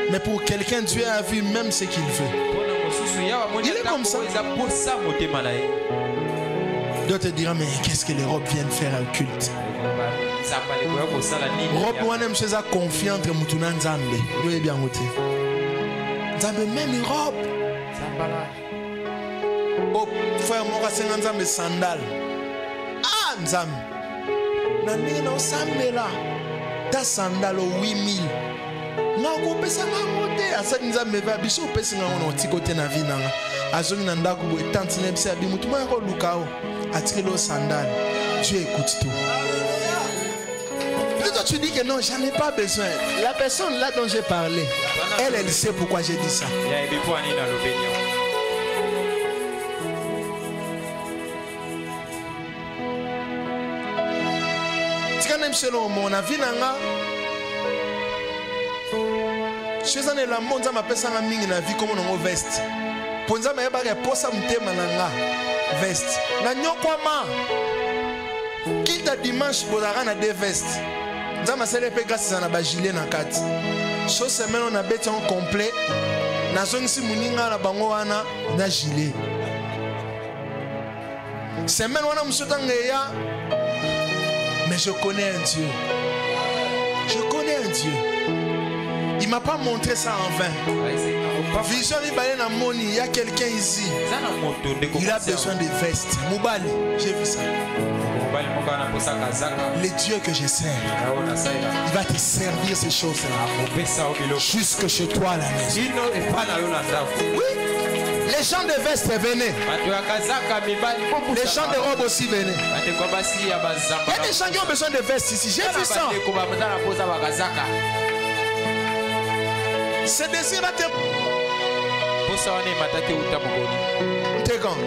mais pour quelqu'un Dieu a vu même ce qu'il veut. Il est comme ça. Dieu te dira, mais qu'est-ce que les robes viennent faire au culte? Robe wana mcheza confiant entre mutuna nzambe. Yo bien ngote. Nzambe même une robe. Oh frère mon rasenga nzambe sandal. Ah nzambe. Na ndenge na osambe la. Ta sandal au 8000. Na ko pesa ngote asa nzambe va biso pesa ngona otikote na vie nanga. Azongi na ndako bo tante na bisi abi mutuma ko lukao. Atire le sandal. Dieu écoute tout. Plutôt tu dis que non, j'en ai pas besoin. La personne là dont j'ai parlé, elle sait pourquoi j'ai dit ça. Selon mon avis, je suis en la monde ma personne a mis na vie comme on veste. Ponza ma yaba posa mtema nanga veste. Na nyokwama. Quitte dimanche bozara na deux vestes. Nzama sele pe grâce na ba gilet na kati. So semaine on a bête en complet. Na zongisi muninga na bango wana na gilet. Semaine wana musotanga ya. Mais je connais un Dieu. Je connais un Dieu. Il ne m'a pas montré ça en vain. Vision il y a quelqu'un ici. Il a besoin de vestes. Moubali, j'ai vu ça. Le Dieu que je sers, il va te servir ces choses-là. Jusque chez toi à la maison. Oui. Les gens de vestes venaient. Les gens de robes aussi venaient. Il y a des gens qui ont besoin de vestes ici. J'ai vu ça. Ce désir va te... T'es quand?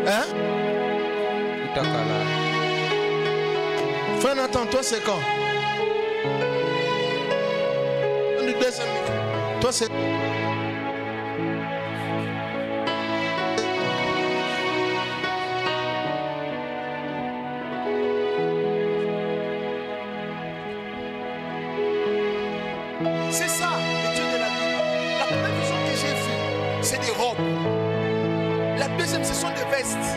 Hein? Frère Nathan, toi c'est quand? Toi c'est... C'est ça, le Dieu de la Bible. La première vision que j'ai vue, c'est des robes. La deuxième, ce sont des vestes.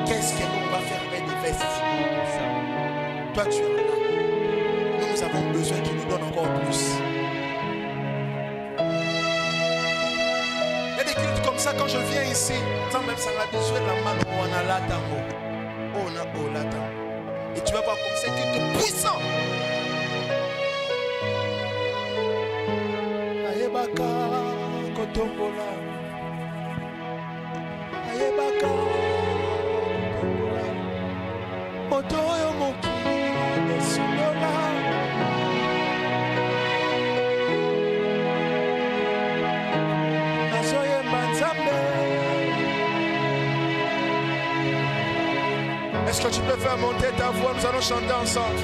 Qu'est-ce que l'on va faire avec des vestes? Toi, tu es là. Nous avons besoin qu'il nous donne encore plus. Il y a des cultes comme ça, quand je viens ici, sans même ça va besoin de la main, on a là, on a là, et tu vas voir comme ça, culte puissant. Ayebaka kotombola Ayebaka kotombola Otoyo mokili esulola Nazoyemba Nzambe. Est-ce que tu peux faire monter ta voix? Nous allons chanter ensemble.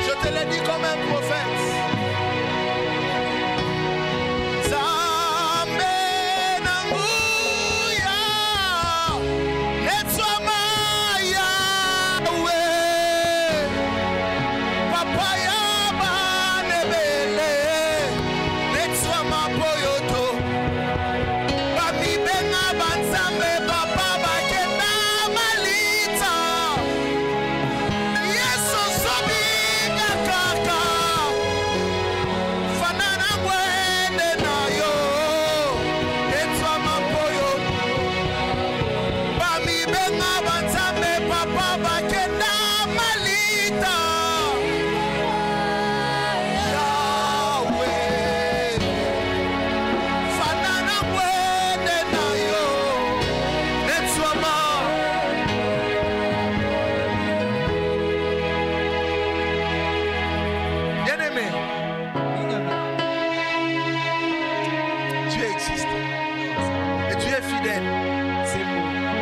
Je te l'ai dit comme un prophète. Banza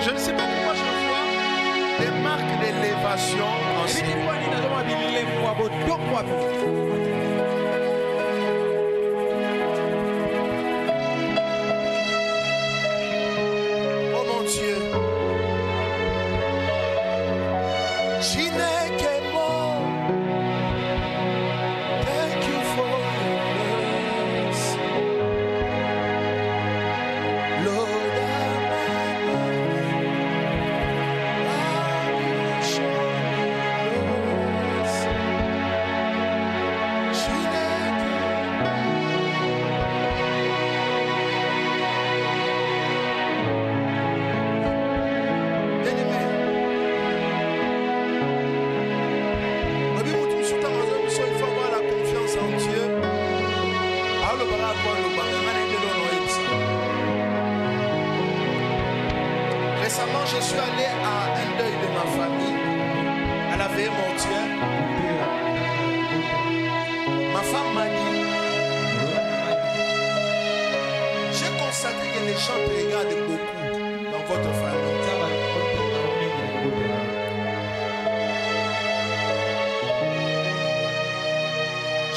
Je ne sais pas pourquoi je vois des marques d'élévation en ciel. Oh mon Dieu. Thank you for your grace. Lord, récemment, je suis allé à un deuil de ma famille, à la veille mortuaire. Ma femme m'a dit, j'ai constaté que les gens te regardent beaucoup dans votre famille.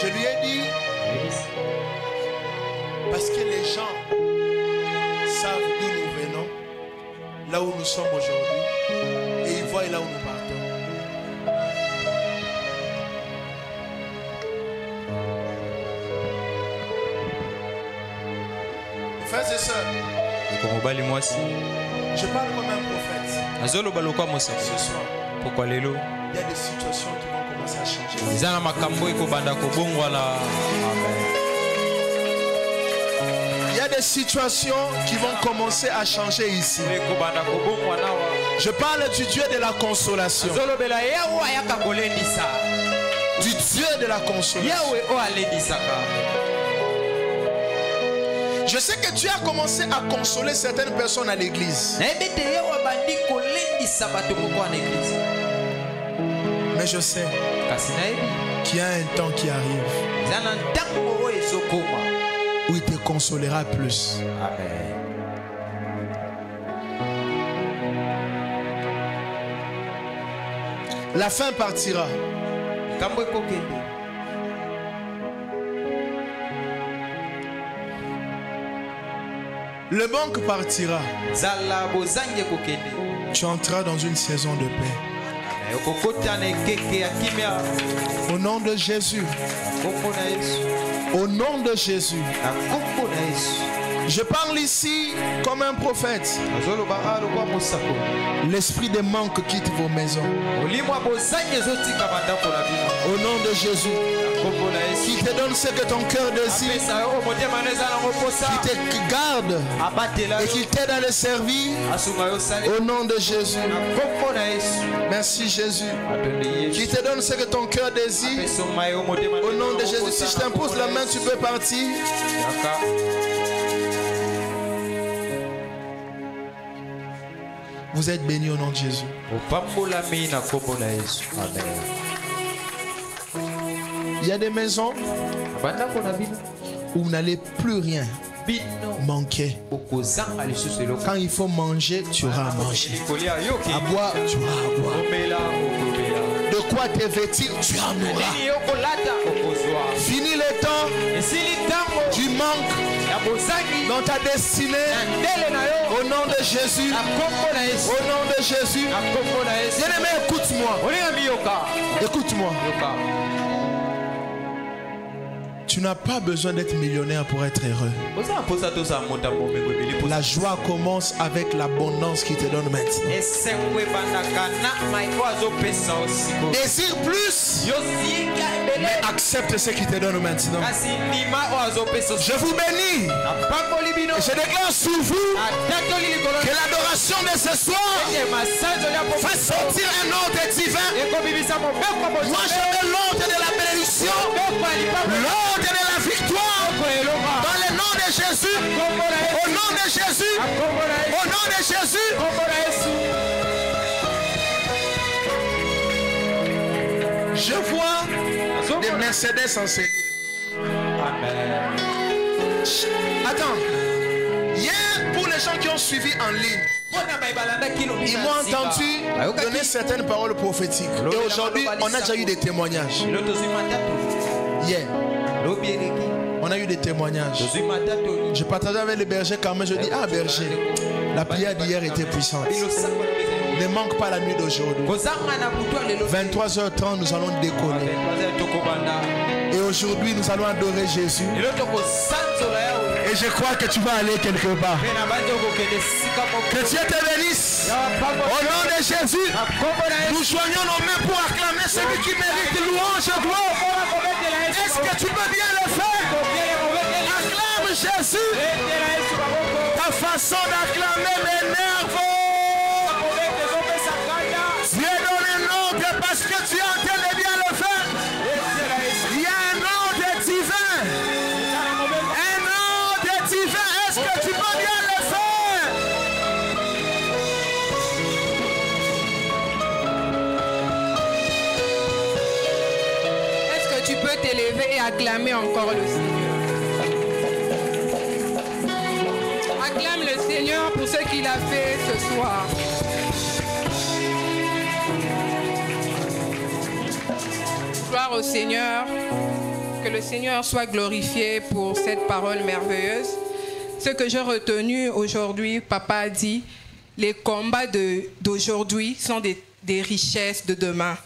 Je lui ai dit, parce que les gens savent d'où nous venons, là où nous sommes aujourd'hui, et ils voient là où nous partons. Frères et sœurs, je parle comme un prophète. Ce soir, pourquoi les lots? il y a des situations qui vont commencer à changer. Il y a des situations qui vont commencer à changer ici. Je parle du Dieu de la consolation. Du Dieu de la consolation. Je sais que tu as commencé à consoler certaines personnes à l'église. Mais je sais qu'il y a un temps qui arrive où il te consolera plus. Amen. La fin partira. Le manque partira. Tu entreras dans une saison de paix. Au nom de Jésus. Au nom de Jésus. Je parle ici comme un prophète. L'esprit de manque quitte vos maisons. Au nom de Jésus. Qui te donne ce que ton cœur désire. Qui te garde. Et qui t'aide à le servir. Au nom de Jésus. Merci Jésus. Qui te donne ce que ton cœur désire. Au nom de Jésus. Si je t'impose la main, tu peux partir. Vous êtes bénis au nom de Jésus. Il y a des maisons où vous n'allez plus rien manquer. Quand il faut manger, tu auras à manger. À boire, tu auras à boire. De quoi te vêtir, tu en auras. Fini le temps du manque dans ta destinée. Au nom de Jésus. Au nom de Jésus. Bien-aimé, écoute-moi. Écoute-moi. Tu n'as pas besoin d'être millionnaire pour être heureux. La joie commence avec l'abondance qui te donne maintenant. Désire plus, mais accepte ce qui te donne maintenant. Je vous bénis. Et je déclare sur vous que l'adoration de ce soir fait sortir un ordre divin. Moi je mets l'ordre de la bénédiction, l'ordre de la victoire dans le nom de Jésus. Au nom de Jésus. Au nom de Jésus. Je vois des Mercedes en série. Amen. Attends. Hier, pour les gens qui ont suivi en ligne, ils m'ont entendu donner certaines paroles prophétiques. Et aujourd'hui, on a déjà eu des témoignages. Hier, on a eu des témoignages. Je partageais avec les bergers quand même. Je dis, ah berger, la prière d'hier était puissante. Ne manque pas la nuit d'aujourd'hui. 23h30, nous allons décoller. Et aujourd'hui, nous allons adorer Jésus. Et je crois que tu vas aller quelque part. Que Dieu te bénisse. Au nom de Jésus, nous joignons nos mains pour acclamer celui qui mérite louange et gloire. Est-ce que tu peux bien le faire? Acclame Jésus. Ta façon d'acclamer m'énerve. Dieu donne un ordre parce que tu es en train de bien le faire. Il y a un ordre divin. Un ordre divin. Est-ce que tu peux bien le faire? Est-ce que tu peux t'élever et acclamer encore le Seigneur? Acclame le Seigneur pour ce qu'il a fait ce soir. Gloire au Seigneur, que le Seigneur soit glorifié pour cette parole merveilleuse. Ce que j'ai retenu aujourd'hui, papa a dit, les combats d'aujourd'hui sont des richesses de demain.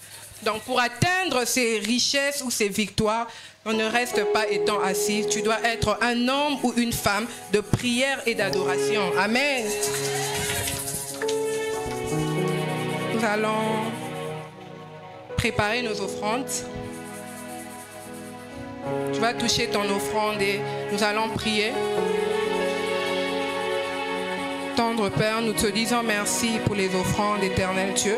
Donc pour atteindre ces richesses ou ces victoires, on ne reste pas étant assis. Tu dois être un homme ou une femme de prière et d'adoration. Amen. Nous allons préparer nos offrandes. Tu vas toucher ton offrande et nous allons prier. Tendre Père, nous te disons merci pour les offrandes, éternel Dieu.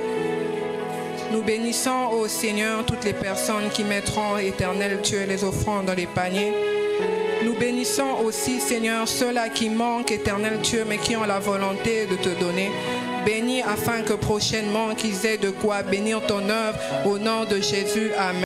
Nous bénissons au Seigneur toutes les personnes qui mettront, éternel Dieu, les offrandes dans les paniers. Nous bénissons aussi, Seigneur, ceux-là qui manquent, éternel Dieu, mais qui ont la volonté de te donner. Bénis afin que prochainement qu'ils aient de quoi bénir ton œuvre au nom de Jésus. Amen.